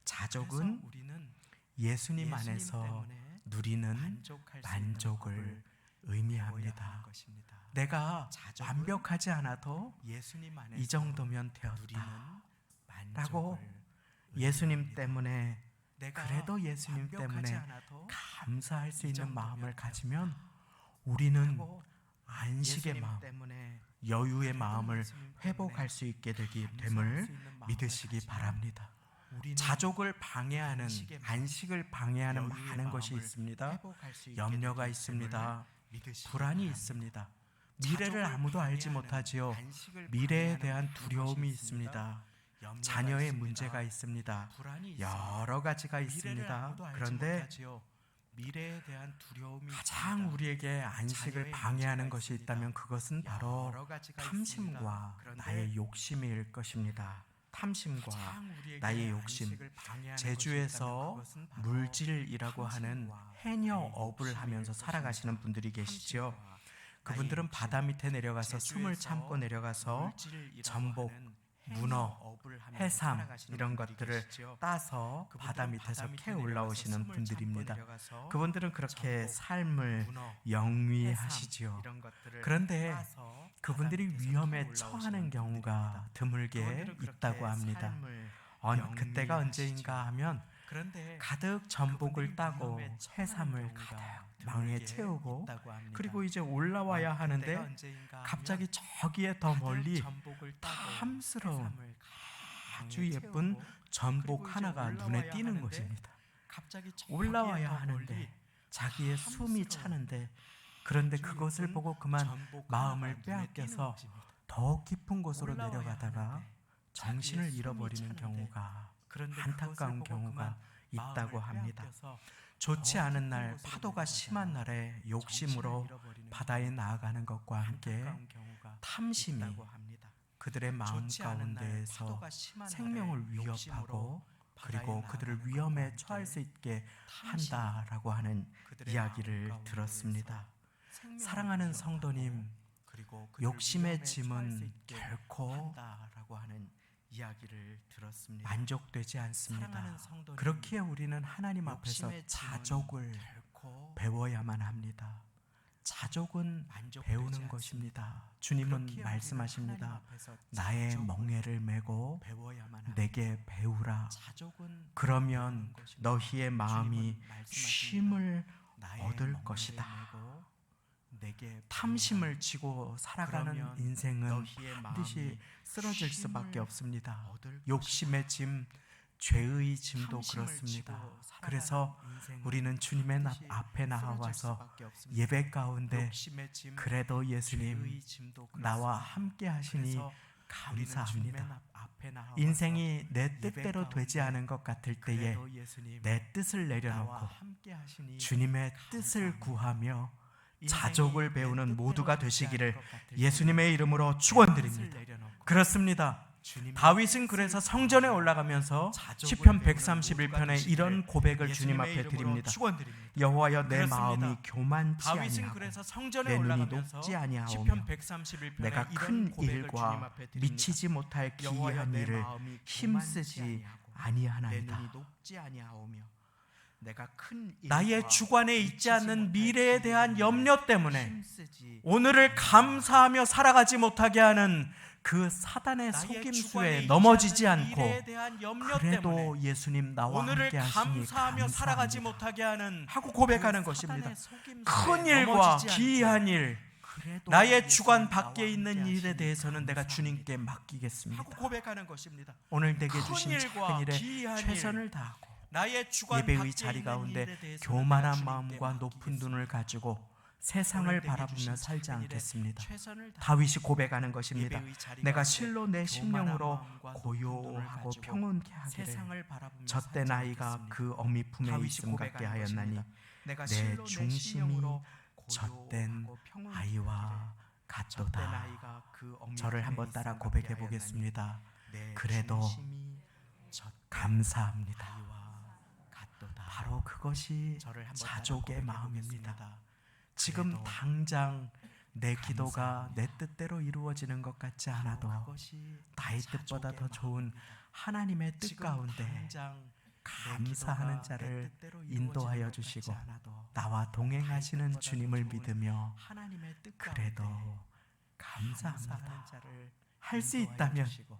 자족은 그래서 우리는 예수님 예수님 안에서 때문에 누리는 만족할 수 있는 만족을 법을 배워야 의미합니다. 하는 것입니다. 내가 자족은 완벽하지 않아도 예수님 안에서 이 정도면 누리는 되었다 라고 만족을 예수님 의미합니다. 때문에, 내가 그래도 예수님 완벽하지 때문에 않아도 감사할 수 이 있는 정도면 마음을 되었다. 가지면 우리는 하고 안식의 예수님 마음, 때문에 여유의 그래도 마음을 예수님 때문에 회복할 수 있게 되기 감사할 됨을 수 있는 마음을 믿으시기 가지면 바랍니다. 우리는 자족을 방해하는, 안식의 마음, 안식을 방해하는 여유의 많은 것이 마음을 있습니다. 회복할 수 있게 염려가 되기 있습니다. 때문에 믿으시기 불안이 바랍니다. 있습니다. 미래를 자족을 아무도 알지 방해하는, 못하지요. 안식을 미래에 방해하는 대한 많은 것이 두려움이 있습니다. 있습니다. 염려가 자녀의 있습니다. 문제가 있습니다. 불안이 있습니다. 여러 가지가 미래를 있습니다. 아무도 알지 그런데 못하지요. 미래에 대한 두려움이 가장 있습니다. 우리에게 안식을 자녀의 방해하는 문제가 것이 있습니다. 있다면 그것은 바로 여러 가지가 탐심과 있습니다. 그런데 나의 욕심일 것입니다. 탐심과 가장 우리에게 나의 욕심. 안식을 방해하는 제주에서 것이 있다면 그것은 바로 물질이라고 하는 탐심과 해녀업을 나의 하면서 욕심일 살아가시는 분들이 계시죠. 탐심과 그분들은 나의 바다 밑에 내려가서 제주에서 숨을 참고 내려가서 물질이라고 전복, 하는 문어, 해녀업을 하면서 해삼 살아가시는 이런 분들이 것들을 계시죠. 따서 그분들은 바다 밑에서 밑에 캐 내려가서 올라오시는 숨을 참고 분들입니다. 내려가서 그분들은 그렇게 전복, 삶을 문어, 영위하시지요. 이런 것들을 그런데 따서 그분들이 바다 밑에서 위험에 캐 처하는 올라오시는 경우가 분들입니다. 드물게 그분들은 그렇게 있다고 합니다. 삶을 그때가 영위하시죠. 언제인가 하면 그런데 가득 전복을 그분들이 따고 위험에 처하는 해삼을 경우가 가득 드물게 망에 채우고 있다고 합니다. 그리고 이제 올라와야 그때가 하는데 언제인가 갑자기 하면 저기에 더 가득 멀리 전복을 따고 탐스러운 해삼을 아주 망에 예쁜 채우고 전복 그리고 이제 하나가 눈에 올라와야 띄는 하는데 것입니다. 갑자기 저기에 올라와야 더 하는데 멀리 자기의 숨이 탐스러운 차는데, 그런데 아주 그것을 예쁜 보고 그만 전복 마음을 하나가 눈에 띄는 빼앗겨서 것입니다. 더 깊은 곳으로 올라와야 내려가다가 하는데 정신을 자기의 숨이 잃어버리는 차는데 경우가, 그런데 안타까운 그것을 보고 경우가 그만 있다고 마음을 합니다. 빼앗겨서 좋지 더 않은 깊은 날, 곳으로 파도가 심한 내려가다가 날에 욕심으로 정신을 잃어버리는 바다에 나아가는 것과 함께 안타까운 경우가 탐심이 있다고 합니다. 그들의 마음 좋지 않은 날, 가운데에서 파도가 심한 생명을 날에 위협하고 욕심으로 그리고 바다에 그들을 나아가는 위험에 것과 처할 함께 수 있게 탐심이 한다라고 하는 그들의 이야기를 마음 들었습니다. 생명을 사랑하는 위협하고 성도님, 그리고 그들을 욕심의 위험에 처할 수 짐은 있게 결코 한다라고 하는 이야기를 들었습니다. 만족되지 않습니다. 사랑하는 성도님, 그렇기에 우리는 하나님 앞에서 욕심의 짐은 자족을 결코 배워야만 합니다. 자족은 만족되지 배우는 않습니다. 것입니다. 주님은 그렇기에 우리는 말씀하십니다. 하나님 앞에서 나의 자족을 멍에를 메고 배워야만 합니다. 내게 배우라. 자족은 그러면 배우는 것입니다. 너희의 마음이 주님은 말씀하십니다. 쉼을 나의 얻을 멍에를 것이다. 메고 내게 탐심을 지고 살아가는 그러면 인생은 너희의 반드시 마음이 쓰러질 수밖에 쉼을 없습니다. 얻을 욕심의 짐, 죄의 짐도 당심을 그렇습니다. 지고 살아가는 그래서 인생은 우리는 주님의 반드시 앞에 쓰러질 나와서 수밖에 없습니다. 예배 가운데 욕심의 짐, 그래도 예수님 죄의 짐도 나와 그렇습니다. 함께 하시니 그래서 우리는 주님의 감사합니다. 앞에 나와서 인생이 내 예배 뜻대로 되지 가운데 않은 것 같을 때에 그래도 예수님 내 뜻을 나와 내려놓고 함께 하시니 주님의 뜻을 감사합니다. 구하며 인생이 자족을 내 배우는 뜻대로 모두가 되지 않을 되시기를 것 같을 예수님의 이름으로 때에 축원드립니다. 뜻을 내려놓고 그렇습니다. 주님의 다윗은 그래서 성전에 올라가면서 자족을 시편 배우는 131편에 모두가 이런 고백을 주님 예수님의 앞에 이름으로 드립니다. 축원드립니다. 여호와여 내 그렇습니다. 마음이 교만치 다윗은 아니하고 그래서 성전에 내 눈이 올라가면서 높지 아니하오며 시편 131편에 내가 이런 큰 고백을 일과 주님 앞에 드립니다. 미치지 못할 여호와여 기이한 내 일을 마음이 힘쓰지 교만치 아니하고 내 아니하나이다. 눈이 높지 아니하오며 내가 큰 나의 일과 주관에 있지 미치지 않는 못할 미래에 대한 기이한 염려 일을 때문에 힘쓰지 오늘을 감사하며 살아가지 못하게 하는 그 사단의 나의 주관에 속임수에 있지 넘어지지 않는 않고 미래에 대한 염려 그래도 때문에 예수님 나와 오늘을 함께 하시니 감사하며 살아가지 감사합니다 못하게 하는 하고 고백하는 그 것입니다. 사단의 속임수에 큰 일과 넘어지지 않고 기이한 일, 그래도 나의 예수님 주관 나와 밖에 함께 있는 하시니 일에 대해서는 내가 감사합니다. 주님께 하고 맡기겠습니다. 고백하는 것입니다. 오늘 내게 큰 주신 일과 작은 일에 기이한 일, 최선을 다하고 나의 주관 예배의 밖에 자리 있는 가운데 일에 대해서는 내가 교만한 주님께 마음과 높은 맡기겠습니다. 눈을 가지고 세상을 오늘 내게 바라보며 주신 살지 작은 일에 않겠습니다. 최선을 다하고 다윗이 고백하는 것입니다. 예배의 자리 내가 가운데 실로 내 교만한 심령으로 마음과 높은 눈을 고요하고 가지고 평온케 하기를 세상을 바라보며 젖대 살지 나이가 않겠습니다. 그 어미 품에 다윗이 있음 같게 고백하는 하였나니 것입니다. 내가 내 실로 내 중심이 심령으로 젖된 고요하고 평온케 아이와 젖대 같도다. 나이가 그 어미 저를 품에 한번 있음 따라 같게 고백해 하였나니 보겠습니다. 내 그래도 중심이 젖된 감사합니다. 아이와 같도다. 바로 그것이 저를 한번 따라 자족의 고백해 마음입니다. 보겠습니다. 지금 그래도 당장 내 기도가 감사합니다. 내 뜻대로 이루어지는 것 같지 않아도 그것이 나의 자족의 뜻보다 더 좋은 마음입니다. 하나님의 뜻 지금 가운데 당장 감사하는 내 기도가 자를 내 뜻대로 인도하여 이루어지는 것 같지 주시고 않아도 나와 동행하시는 뜻보다 주님을 더 좋은 믿으며 하나님의 뜻 그래도 가운데 감사합니다. 감사하는 자를 할 수 인도하여 있다면 주시고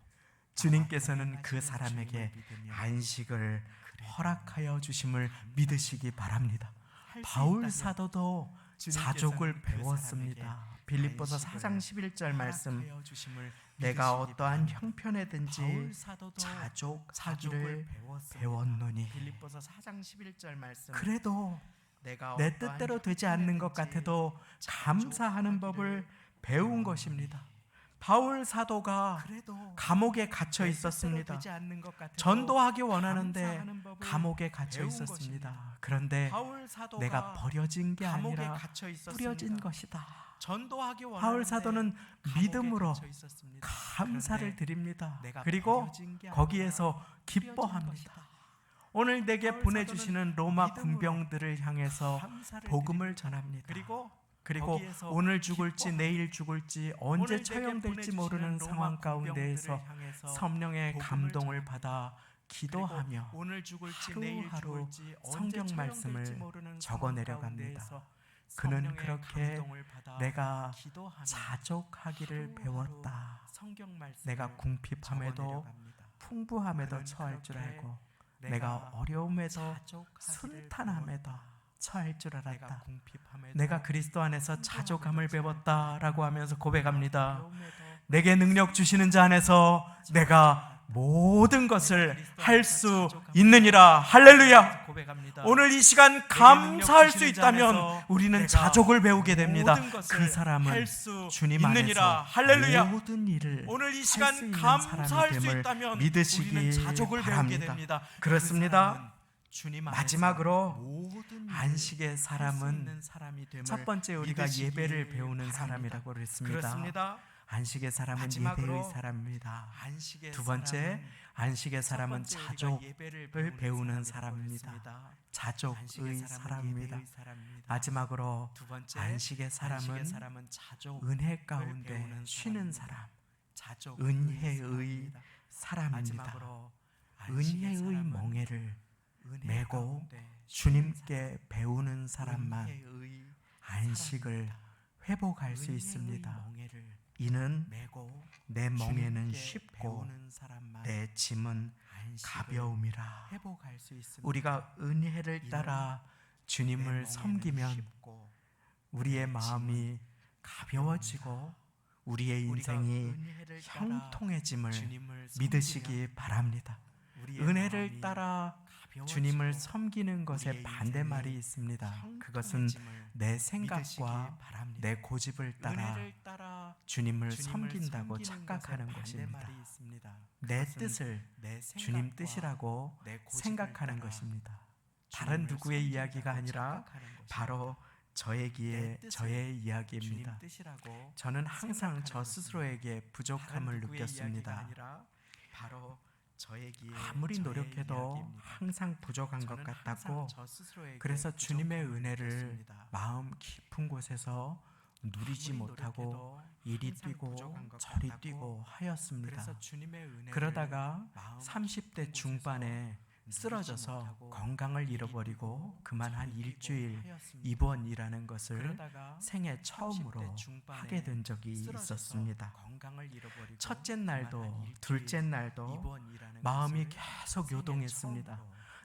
주님께서는 나와 그 동행하시는 사람에게 주님을 믿으며 안식을 그래도 허락하여 주심을 믿으시기 바랍니다. 할수 바울 있다면 사도도 주님께서는 자족을 그 배웠습니다. 사람에게 빌립보서 안식을 4장 11절 말씀 허락하여 주심을 내가 믿으시기 어떠한 바랍니다. 형편에든지 바울 사도도 자족하기를 자족을 배웠습니다. 배웠노니 빌립보서 4장 11절 말씀 그래도 내가 내 어떠한 뜻대로 되지 않는 것 형편에든지 같아도 감사하는 법을 배운 것입니다. 바울 사도가 그래도 감옥에 갇혀 내 있었습니다. 뜻대로 되지 않는 것 같아도 전도하기 원하는데 감사하는 법을 감옥에 갇혀 배운 있었습니다. 것입니다. 그런데 바울 사도가 내가 버려진 게 감옥에 아니라 갇혀 있었습니다. 뿌려진 것이다. 전도하기 원하는데 바울 사도는 감옥에 믿음으로 갇혀 있었습니다. 감사를 그런데 드립니다. 내가 그리고 버려진 게 아니라 거기에서 뿌려진 기뻐합니다. 것이다. 오늘 내게 바울 보내주시는 로마 믿음으로 군병들을 향해서 감사를 복음을 드립니다. 전합니다. 그리고 그리고 오늘 죽을지 내일 죽을지 언제 오늘 내게 처형될지 보내주시는 모르는 로마 상황 가운데에서 군병들을 향해서 성령의 복음을 감동을 전합니다. 받아 기도하며 그리고 오늘 죽을지 내일 하루하루 죽을지 언제 성경 처형될지 말씀을 모르는 적어 상황 내려갑니다. 가운데에서 그는 성령의 그렇게 감동을 받아 내가 기도하며 자족하기를 하루하루 배웠다. 성경 말씀을 내가 적어 궁핍함에도 내려갑니다. 풍부함에도 그는 처할 줄 그렇게 알고 내가 어려움에도 자족하기를 순탄함에도 배웠다. 처할 줄 내가 알았다. 궁핍함에도 내가 그리스도 안에서 자족함을 배웠다라고 하면서 고백합니다. 어려움에도 내게 능력 주시는 자 안에서 내가 모든 것을 할 수 있느니라. 할렐루야. 고백합니다. 오늘 이 시간 감사할 수 있다면 우리는 자족을 배우게 됩니다. 그 사람은 할수 주님 있느니라. 안에서 할렐루야. 모든 일을 오늘 이 할수 시간 있는 감사할 사람이 수 됨을 있다면 믿으시기 우리는 자족을 배우게 바랍니다. 됩니다. 그렇습니다. 그 사람은 주님 안에서 마지막으로 모든 일을 안식의 할수 사람은 있는 사람이 됨을 첫 번째 우리가 믿으시기 예배를 배우는 바랍니다. 사람이라고 그랬습니다. 그렇습니다. 안식의 사람은 마지막으로 예배의 사람입니다. 안식의 두 번째, 사람은 안식의 첫 사람은 번째 우리가 자족을 예배를 배우는 사람이라고 사람입니다. 했습니다. 자족의 안식의 사람은 사람입니다. 예배의 사람입니다. 마지막으로 두 번째 안식의 사람은 자족 은혜 가운데 배우는 쉬는 사람입니다. 사람, 자족 은혜의 사람입니다. 사람입니다. 마지막으로 안식의 은혜의 사람은 멍에를 은혜 메고 가운데 주님께 배우는 사람만 은혜의 안식을 회복할 수 은혜의 있습니다. 멍에를 이는 메고 내 멍에는 주님께 쉽고 배우는 사람만 내 짐은 안식을 가벼움이라. 회복할 수 있습니다. 우리가 은혜를 따라 내 주님을 멍에는 섬기면 쉽고 우리의 내 마음이 가벼워지고 우리의 우리가 인생이 은혜를 따라 형통해짐을 주님을 믿으시기 섬기면 바랍니다. 은혜를 따라 주님을 섬기는 것의 반대말이 있습니다. 그것은 내 생각과 내 고집을 따라 주님을 섬긴다고 착각하는 것입니다. 내 뜻을 주님 뜻이라고 생각하는 것입니다. 다른 누구의 이야기가 아니라 바로 저의 이야기입니다. 저는 항상 저 스스로에게 부족함을 느꼈습니다. 아무리 노력해도 항상 부족한 것 같았고, 그래서 주님의 은혜를 마음 깊은 곳에서 누리지 못하고 이리 뛰고 저리 뛰고 하였습니다. 그러다가 30대 중반에 쓰러져서 건강을 잃어버리고 그만 한 일주일 입원이라는 것을 생애 처음으로 하게 된 적이 있었습니다. 첫째 날도 둘째 날도 마음이 계속 요동했습니다.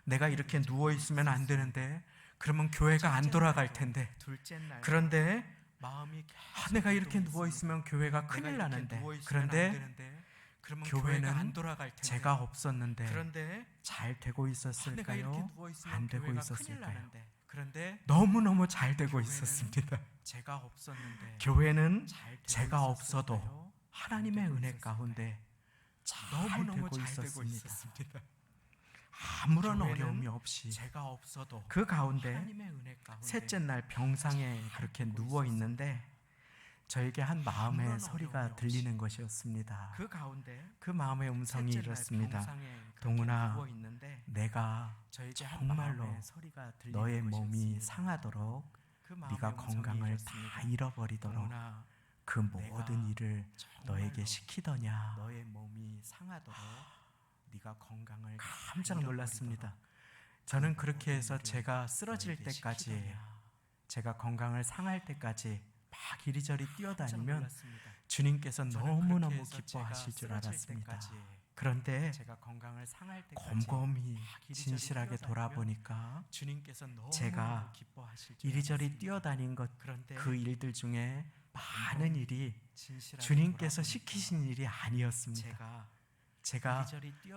내가 이렇게 누워있으면 안 되는데, 그러면 교회가 안 돌아갈 텐데, 그런데 내가 이렇게 누워있으면 교회가 큰일 나는데, 그런데 교회는 제가 없었는데 잘 되고 있었을까요? 안 되고 있었을까요? 너무너무 잘 되고 있었습니다. 교회는 제가 없어도 하나님의 은혜 가운데 잘 되고 있었습니다. 아무런 어려움이 없이 그 가운데 셋째 날 병상에 그렇게 누워 있는데 저에게 한 마음의 소리가 들리는 것이었습니다. 그 마음의 음성이 이렇습니다. 동훈아, 내가 정말로 너의 몸이 상하도록, 네가 건강을 다 잃어버리도록 그 모든 일을 너에게 시키더냐. 깜짝 놀랐습니다. 저는 그렇게 해서 제가 쓰러질 때까지, 제가 건강을 상할 때까지 막 이리저리 뛰어다니면 주님께서 너무너무 기뻐하실 줄 알았습니다. 그런데 곰곰이 진실하게 돌아보니까 제가 이리저리 뛰어다닌 것, 그 일들 중에 많은 일이 주님께서 시키신 일이 아니었습니다. 제가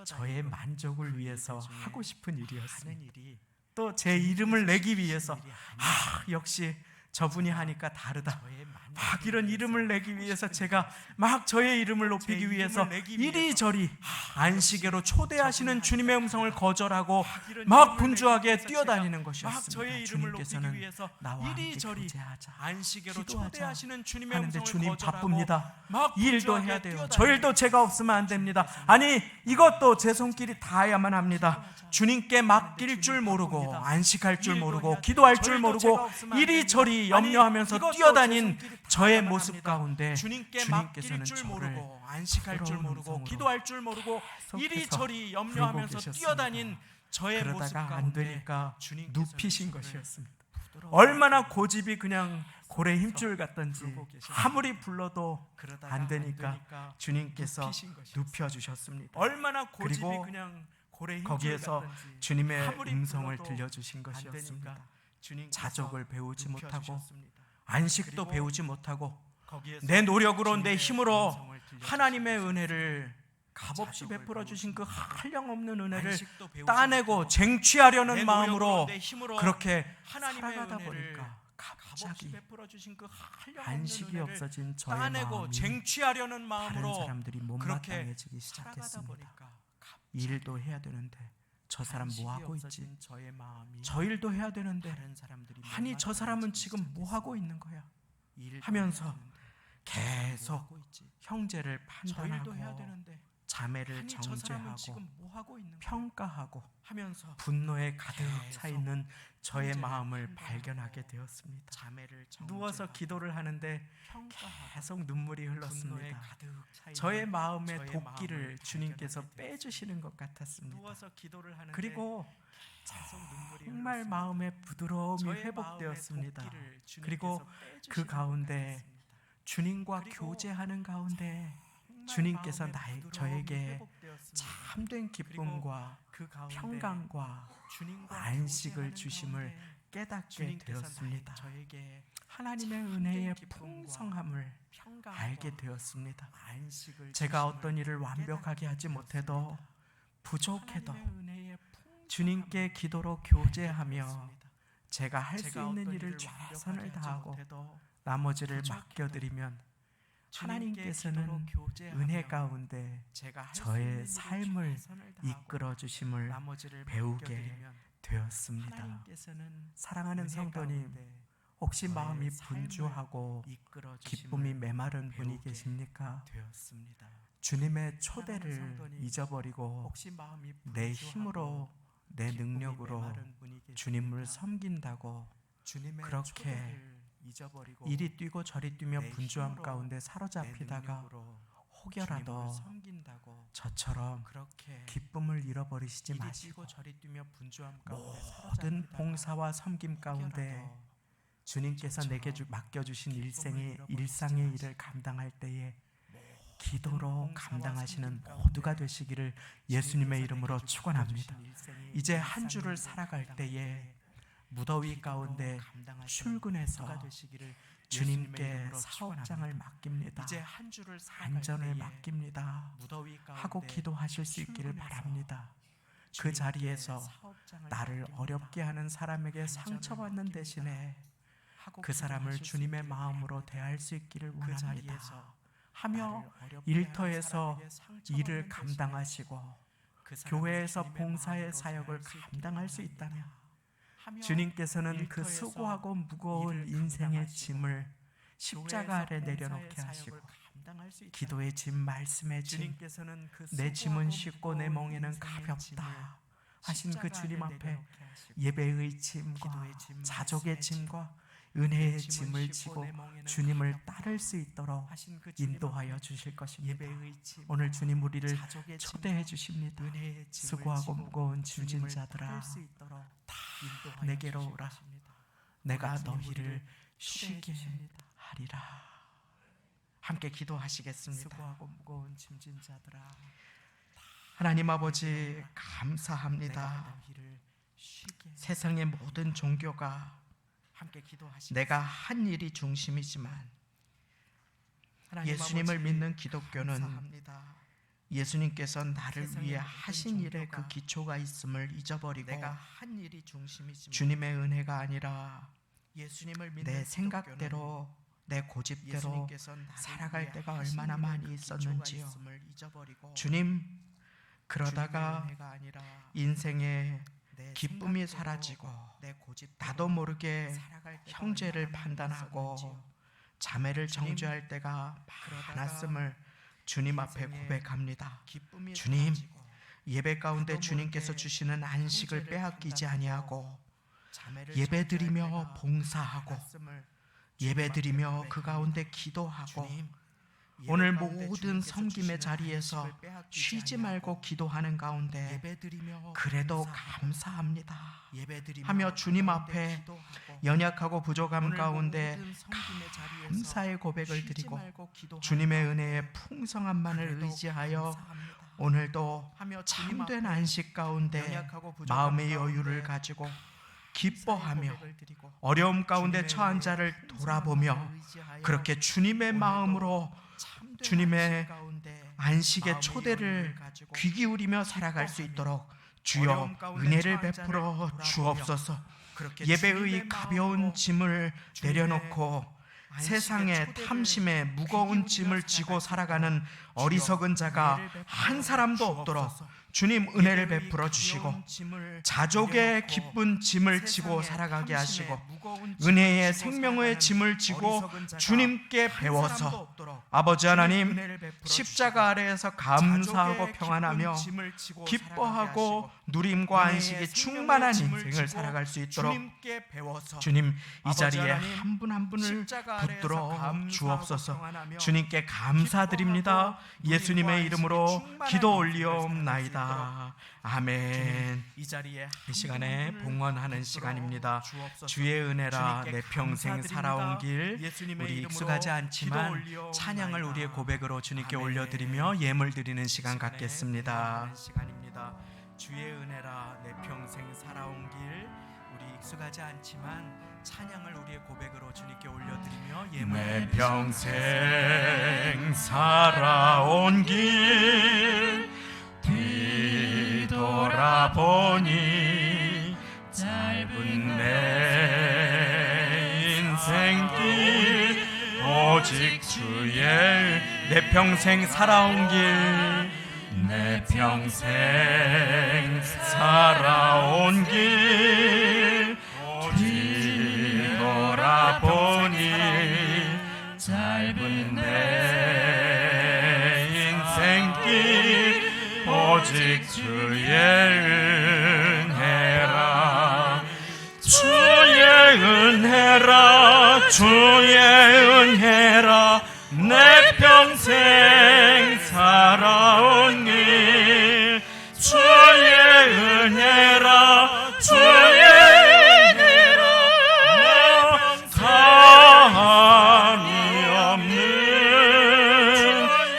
저의 만족을 위해서 하고 싶은 일이었습니다. 또 제 이름을 내기 위해서, 역시 저분이 하니까 다르다, 막 이런 이름을 내기 위해서 제가 막 저의 이름을 높이기 위해서 이리저리 안식일로 초대하시는 주님의 음성을 거절하고 막 분주하게 뛰어다니는 것이었습니다. 주님께서는 나와 함께 교제하자, 기도하자 하는데 주님 바쁩니다. 이 일도 해야 돼요. 저 일도 제가 없으면 안 됩니다. 아니, 이것도 제 손길이 닿아야만 합니다. 주님께 맡길 줄 모르고 안식할 줄 모르고 기도할 줄 모르고 이리저리 염려하면서 뛰어다닌 저의 모습 가운데 주님께서는 저를 안식할 줄 모르고 기도할 줄 모르고 이리저리 염려하면서 뛰어다닌 저의 모습 가운데 안 되니까 눕히신 것이었습니다. 얼마나 고집이 그냥 고래 힘줄 같던지 아무리 불러도 안 되니까 주님께서 눕혀주셨습니다. 얼마나 고집이 그냥 거기에서 주님의 음성을 들려주신 것이었습니다. 자족을 배우지 못하고 안식도 배우지 못하고 내 노력으로 내 힘으로 하나님의 은혜를 값없이 베풀어 주신 그 한량없는 은혜를 따내고 쟁취하려는 마음으로 그렇게 살아가다 보니까 갑자기 안식이 없어진 저의 마음이 쟁취하려는 마음으로 다른 사람들이 못마땅해지기 시작했습니다. 일도 해야 되는데 저 사람 뭐 하고 있지? 저 일도 해야 되는데 아니 저 사람은 지금 뭐 하고 있는 거야? 하면서 계속 형제를 판단하고 자매를 정죄하고 평가하고 분노에 가득 차 있는 저의 마음을 발견하게 되었습니다. 누워서 기도를 하는데 계속 눈물이 흘렀습니다. 저의 마음의 도끼를 주님께서 빼주시는 것 같았습니다. 그리고 정말 마음의 부드러움이 회복되었습니다. 그리고 그 가운데 주님과 교제하는 가운데 주님께서 저에게 참된 기쁨과 평강과 안식을 주심을 깨닫게 되었습니다. 하나님의 은혜의 풍성함을 알게 되었습니다. 제가 어떤 일을 완벽하게 하지 못해도 부족해도 하나님의 은혜의 주님께 기도로 교제하며 풍성함을 제가 할 수 있는 일을 최선을 다하고 나머지를 맡겨드리면 하나님께서는 은혜 가운데 저의 삶을 이끌어 주심을 배우게 되었습니다. 사랑하는 성도님, 혹시 마음이 분주하고 기쁨이 메마른 분이 계십니까? 주님의 초대를 잊어버리고 내 힘으로 내 능력으로 주님을 섬긴다고 그렇게 이리 뛰고 저리 뛰며 분주함 가운데 사로잡히다가 혹여라도 저처럼 기쁨을 잃어버리시지 마시고 모든 봉사와 섬김 가운데 주님께서 내게 맡겨주신 일상의 일을 감당할 때에 기도로 감당하시는 모두가 되시기를 예수님의 이름으로 축원합니다. 이제 한 주를 살아갈 때에 무더위 가운데 출근해서 주님께 사업장을 맡깁니다. 안전을 맡깁니다 하고 기도하실 수 있기를 바랍니다. 그 자리에서 나를 어렵게 하는 사람에게 상처받는 대신에 그 사람을 주님의 마음으로 대할 수 있기를 원합니다. 하며 일터에서 일을 감당하시고 교회에서 봉사의 사역을 감당할 수 있다면 주님께서는 그 수고하고 무거운 인생의 짐을 십자가 아래 내려놓게 하시고 기도의 짐, 말씀의 짐, 내 짐은 쉽고 내 멍에는 가볍다 하신 그 주님 앞에 예배의 짐과 자족의 짐과 은혜의 짐을 지고 주님을 따를 수 있도록 인도하여 주실 것입니다. 오늘 주님 우리를 초대해 주십니다. 수고하고 무거운 짐진 자들아 다 내게로 오라. 내가 너희를 쉬게 하리라. 함께 기도하시겠습니다. 수고하고 무거운 짐진 자들아. 하나님 아버지 감사합니다. 세상의 모든 종교가 내가 한 일이 중심이지만 예수님을 믿는 기독교는 예수님께서 나를 위해 하신 일에 그 기초가 있음을 잊어버리고 주님의 은혜가 아니라 내 생각대로 내 고집대로 살아갈 때가 얼마나 많이 있었는지요. 주님, 그러다가 인생의 기쁨이 사라지고 나도 모르게 형제를 판단하고 자매를 정죄할 때가 많았음을 주님 앞에 고백합니다. 주님, 예배 가운데 주님께서 주시는 안식을 빼앗기지 아니하고 예배드리며 봉사하고 예배드리며 그 가운데 기도하고 오늘 모든 섬김의 자리에서 쉬지 말고 기도하는 가운데 그래도 감사합니다 하며 주님 앞에 연약하고 부족함 가운데 감사의 고백을 드리고 주님의 은혜의 풍성함만을 의지하여 오늘도 참된 안식 가운데 마음의 여유를 가지고 기뻐하며 어려움 가운데 처한 자를 돌아보며 그렇게 주님의 마음으로 주님의 안식의 초대를 귀 기울이며 살아갈 수 있도록 주여 은혜를 베풀어 주옵소서. 예배의 가벼운 짐을 내려놓고 세상의 탐심에 무거운 짐을 지고 살아가는 어리석은 자가 한 사람도 없도록 주님 은혜를 베풀어 주시고 자족의 기쁜 짐을 지고 살아가게 하시고 은혜의 생명의 짐을 지고 주님께 배워서 아버지 하나님 십자가 아래에서 감사하고 평안하며 기뻐하고 누림과 안식이 충만한 인생을 살아갈 수 있도록 주님 이 자리에 한 분 한 분을 붙들어 주옵소서. 주님께 감사드립니다. 예수님의 이름으로 기도 올리옵나이다. 아멘. 이 시간에 봉헌하는 시간입니다. 주의 은혜라 내 평생 살아온 길 우리 익숙하지 않지만 찬양을 우리의 고백으로 주님께 올려드리며 예물 드리는 시간 갖겠습니다. 주의 은혜라 내 평생 살아온 길 우리 익숙하지 않지만 찬양을 우리의 고백으로 주님께 올려드리며 예물 내 평생 살아온 길 돌아보니 짧은 내 인생길 오직 주의 내 평생 살아온 길 내 평생 살아온 길 뒤돌아보니 짧은 내 인생길 오직 주의 은혜라 주의 은혜라 주의 은혜라 내 평생 살아온 길 주의 은혜라 주의 은혜라 감이 없는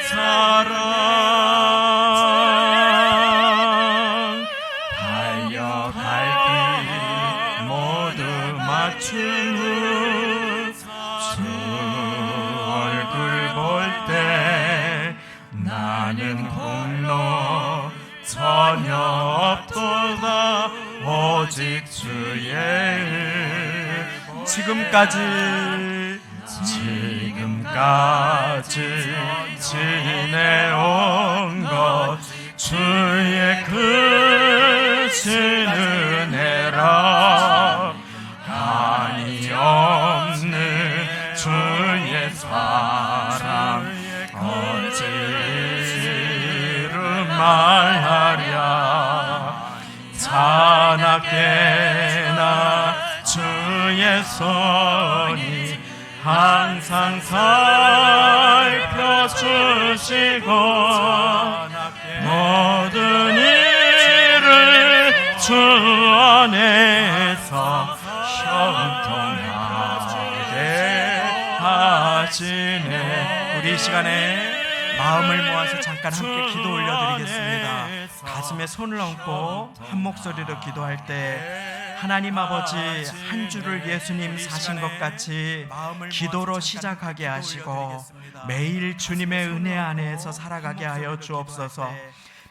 사랑 달려갈 길 모두 맞추는 주 얼굴 볼 때 나는 공로 전혀 없도다 오직 주의 지금까지 지내온 것 주의 크신 은혜라 한이 없는 주의 사랑 어찌를 말하랴 자나깨나 주의 손이 항상 살펴주시고 모든 일을 주 안에서 형통하게 하시네. 우리 이 시간에 마음을 모아서 잠깐 함께 기도 올려드리겠습니다. 가슴에 손을 얹고 한 목소리로 기도할 때 하나님 아버지 한 주를 예수님 사신 것 같이 기도로 시작하게 하시고 매일 주님의 은혜 안에서 살아가게 하여 주옵소서.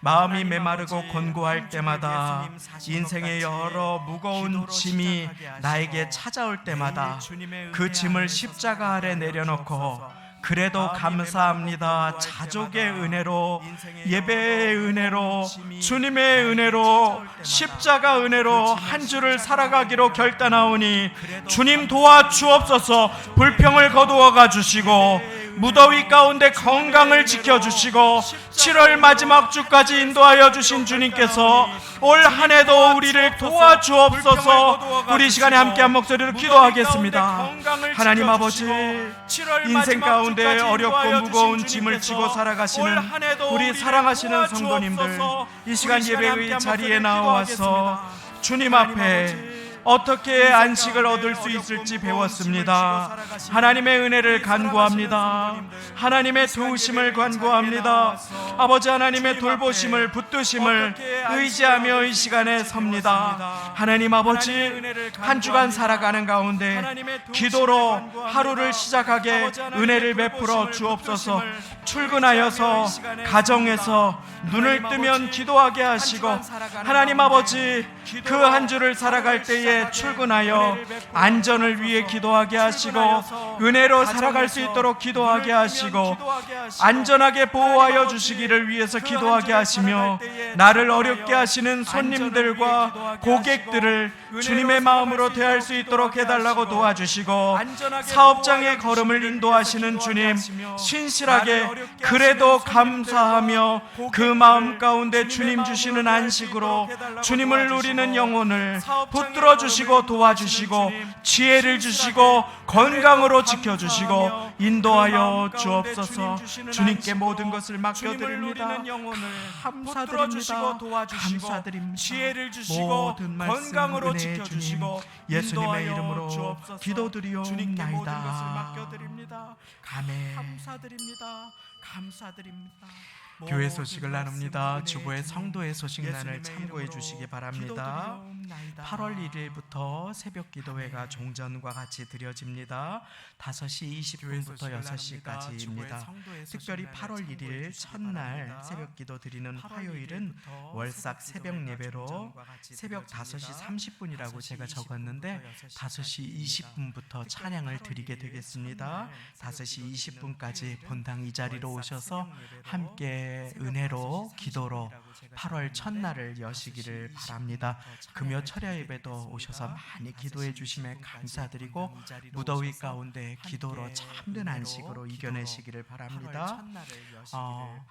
마음이 메마르고 곤고할 때마다 인생의 여러 무거운 짐이 나에게 찾아올 때마다 그 짐을 십자가 아래 내려놓고 그래도 감사합니다. 자족의 은혜로, 예배의 은혜로, 주님의 은혜로, 십자가 은혜로 한 주를 살아가기로 결단하오니 주님 도와주옵소서. 불평을 거두어가 주시고 무더위 가운데 건강을 지켜주시고 7월 마지막 주까지 인도하여 주신 주님께서 올 한 해도 우리를 도와주옵소서. 우리 시간에 함께 한 목소리로 기도하겠습니다. 하나님 아버지, 인생 가운데 어렵고 무거운 짐을 지고 살아가시는 우리 사랑하시는 성도님들, 이 시간 예배의 자리에 나와서 주님 앞에 어떻게 안식을 얻을 수 있을지 배웠습니다. 하나님의 은혜를 간구합니다. 하나님의 도우심을 간구합니다. 아버지 하나님의 돌보심을 붙드심을 의지하며 이 시간에 섭니다. 하나님 아버지, 한 주간 살아가는 가운데 기도로 하루를 시작하게 은혜를 베풀어 주옵소서. 출근하여서 가정에서 눈을 뜨면 기도하게 하시고 하나님 아버지, 그 한 주를 살아갈 때에 출근하여 안전을 위해 기도하게 하시고 은혜로 살아갈 수 있도록 기도하게 하시고 안전하게 보호하여 주시기를 위해서 기도하게 하시며 나를 어렵게 하시는 손님들과 고객들을 주님의 마음으로 대할 수 있도록 해달라고 도와주시고 사업장의 걸음을 인도하시는 주님, 신실하게 그래도 감사하며 그 마음 가운데 주님 주시는 안식으로 주님을 누리는 영혼을 붙들어 주시고 도와주시고 지혜를 주시고 건강으로 지켜주시고 인도하여 주옵소서. 주님께 모든 것을 맡겨드립니다. 감사드립니다. 감사드립니다. 지혜를 주시고 건강으로 지켜주시고 예수님의 이름으로 기도드리옵나이다. 아멘. 감사드립니다. 감사드립니다. 교회 소식을 나눕니다. 주보의 성도의 소식란을 참고해 주시기 바랍니다. 8월 1일부터 새벽 기도회가 종전과 같이 드려집니다. 5시 20분부터 6시까지입니다. 특별히 8월 1일 첫날 새벽 기도 드리는 화요일은 월삭 새벽 예배로 새벽 5시 30분이라고 제가 적었는데 5시 20분부터 찬양을 드리게 되겠습니다. 5시 20분까지 본당 이 자리로 오셔서 함께 은혜로 기도로 8월 첫날을 여시기를 바랍니다. 금요 철야 예배도 오셔서 많이 기도해 주심에 감사드리고 무더위 가운데 기도로 참된 안식으로 이겨내시기를 바랍니다.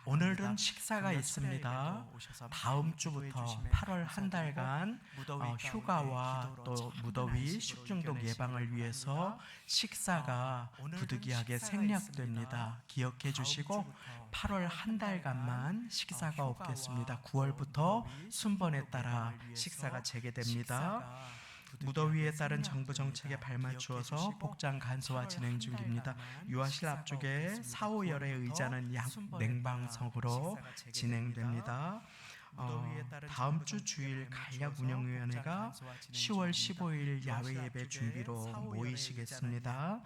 오늘은 식사가 있습니다. 다음 주부터 8월 한 달간 휴가와 또 무더위 식중독 예방을 위해서 식사가 부득이하게 생략됩니다. 기억해 주시고 8월 한 달간만 식사가 없겠습니다. 9월부터 순번에 따라 식사가 재개됩니다. 무더위에 따른 정부 정책에 발맞추어서 복장 간소화 진행 중입니다. 유아실 앞쪽에 4, 5열의 의자는 냉방석으로 진행됩니다. 다음 주 주일 간략운영위원회가 10월 15일 야외 예배 준비로 모이시겠습니다.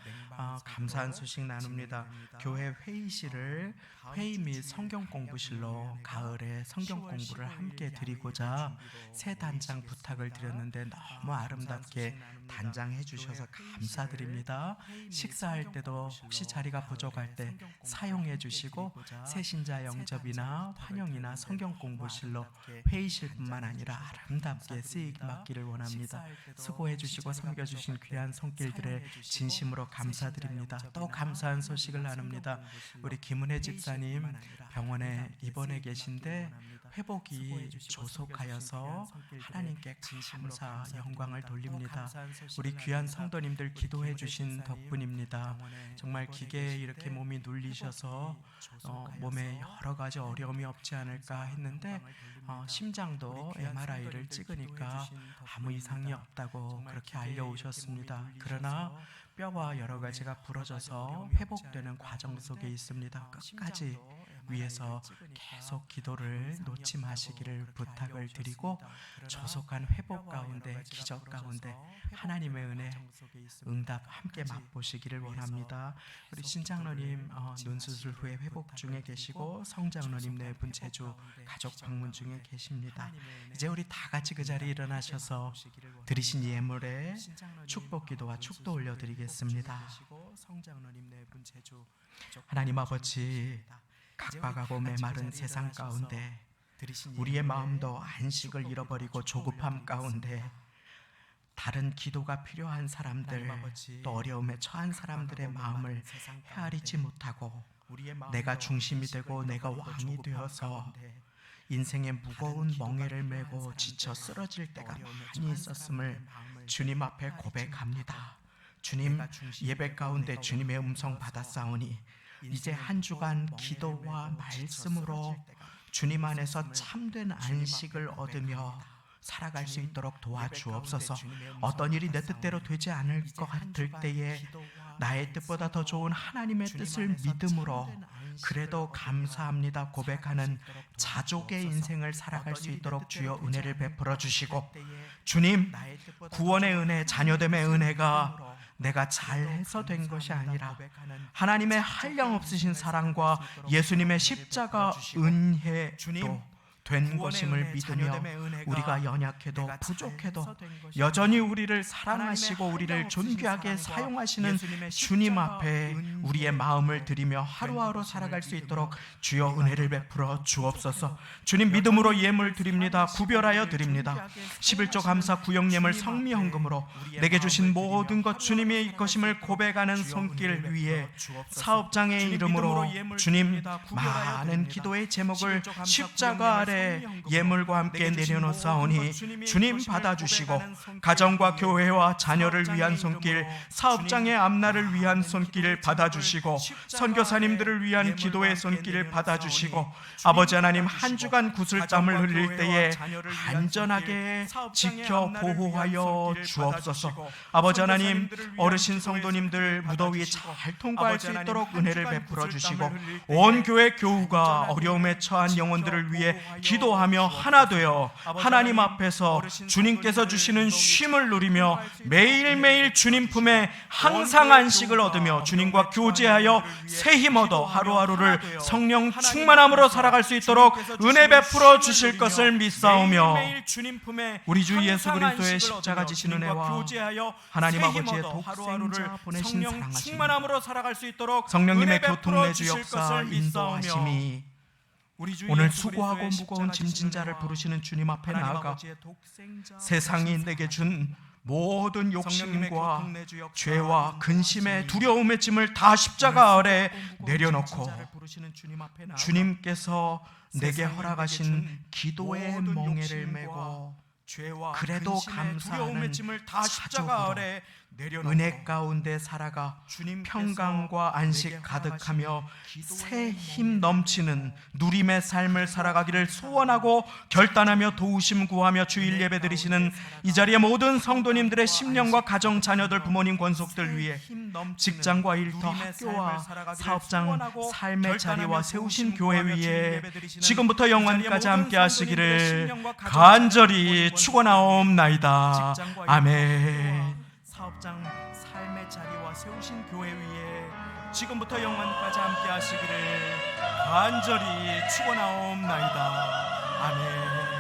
감사한 소식 나눕니다. 교회 회의실을 회의 및 성경 공부실로 가을에 성경 공부를 함께 드리고자 새 단장 부탁을 드렸는데 너무 아름답게 단장해 주셔서 감사드립니다. 식사할 때도 혹시 자리가 부족할 때 사용해 주시고 새신자 영접이나 환영이나 성경 공부실로 회의실뿐만 아니라 아름답게 쓰이기 맡기를 원합니다. 수고해 주시고 섬겨 주신 귀한 손길들에 진심으로 감사드립니다. 또 감사한 소식을 나눕니다. 우리 김은혜 집사님 병원에 입원해 계신데 회복이 조속하여서 하나님께 감사 영광을 돌립니다. 우리 귀한 성도님들 기도해 주신 덕분입니다. 정말 기계에 이렇게 몸이 눌리셔서 몸에 여러 가지 어려움이 없지 않을까 했는데 심장도 MRI를 찍으니까 아무 이상이 없다고 그렇게 알려오셨습니다. 그러나 뼈와 여러 가지가 부러져서 회복되는 과정 속에 있습니다. 끝까지 위에서 계속 기도를 놓지 마시기를 부탁을 드리고 조속한 회복 가운데 기적 가운데 하나님의 은혜 응답 함께 맛보시기를 원합니다. 우리 신장로님 눈수술 후에 회복 중에 계시고 성장로님 네 분 제주 가족 방문 중에 계십니다. 이제 우리 다 같이 그 자리에 일어나셔서 드리신 예물에 축복 기도와 축도 올려드리겠습니다. 하나님 아버지, 각박하고 메마른 세상 가운데 우리의 마음도 안식을 잃어버리고 조급함 가운데 다른 기도가 필요한 사람들 또 어려움에 처한 사람들의 마음을 헤아리지 못하고 내가 중심이 되고 내가 왕이 되어서 인생의 무거운 멍에를 메고 지쳐 쓰러질 때가 많이 있었음을 주님 앞에 고백합니다. 주님, 예배 가운데 주님의 음성 받았사오니 이제 한 주간 기도와 말씀으로 주님 안에서 참된 안식을 얻으며 살아갈 수 있도록 도와주옵소서. 어떤 일이 내 뜻대로 되지 않을 것 같을 때에 나의 뜻보다 더 좋은 하나님의 뜻을 믿음으로 그래도 감사합니다 고백하는 자족의 인생을 살아갈 수 있도록 주여 은혜를 베풀어 주시고, 주님, 구원의 은혜, 자녀됨의 은혜가 내가 잘해서 된 것이 아니라 하나님의 한량없으신 사랑과 예수님의 십자가 은혜로 된 것임을 믿으며 우리가 연약해도 부족해도 여전히 우리를 사랑하시고 우리를 존귀하게 사용하시는 주님 앞에 우리의 마음을 드리며 하루하루 살아갈 수 있도록 주여 은혜를 베풀어 주옵소서. 주님, 믿음으로 예물 드립니다. 구별하여 드립니다. 11조 감사 구역예물 성미헌금으로 내게 주신 모든 것 주님의 것임을 고백하는 손길 위에 사업장의 이름으로 주님, 많은 기도의 제목을 십자가 아래 이곳에 예물과 함께 내려놓사오니 주님 받아주시고 가정과 교회와 자녀를 위한 손길, 사업장의 앞날을 위한 손길 받아주시고 선교사님들을 위한 기도의 손길 받아주시고 아버지 하나님 한 주간 구슬땀을 흘릴 때에 안전하게 지켜 보호하여 주옵소서. 아버지 하나님 어르신 성도님들 무더위 잘 통과할 수 있도록 은혜를 베풀어 주시고 온 교회 교우가 어려움에 처한 영혼들을 위해 기도하며 하나 되어 하나님 앞에서 주님께서 주시는 쉼을 누리며 매일매일 주님 품에 항상 안식을 얻으며 주님과 교제하여 새 힘 얻어 하루하루를 성령 충만함으로 살아갈 수 있도록 은혜 베풀어 주실 것을 믿사오며 우리 주 예수 그리스도의 십자가 지신 은혜와 하나님 아버지의 독생자 보내신 사랑하심, 성령님의 교통 내주 역사 인도하심이 오늘 수고하고 무거운 짐진 자를 부르시는 주님 앞에 나아가 세상이 내게 준 모든 욕심과 죄와 근심의 두려움의 짐을 다 십자가 아래 내려놓고 주님께서 내게 허락하신 기도의 멍에를 메고 그래도 감사하는 자족으로 은혜 가운데 살아가 평강과 안식 가득하며 새 힘 넘치는 누림의 삶을 살아가기를 소원하고 결단하며 도우심 구하며 주일 예배 드리시는 이 자리의 모든 성도님들의 심령과 가정, 자녀들, 부모님, 권속들 위해 직장과 일터, 학교와 사업장, 삶의 자리와 세우신 교회 위에 지금부터 영원까지 함께 하시기를 간절히 축원하옵나이다. 아멘. 사업장, 삶의 자리와 세우신 교회 위에 지금부터 영원까지 함께 하시기를 간절히 축원하옵나이다. 아멘.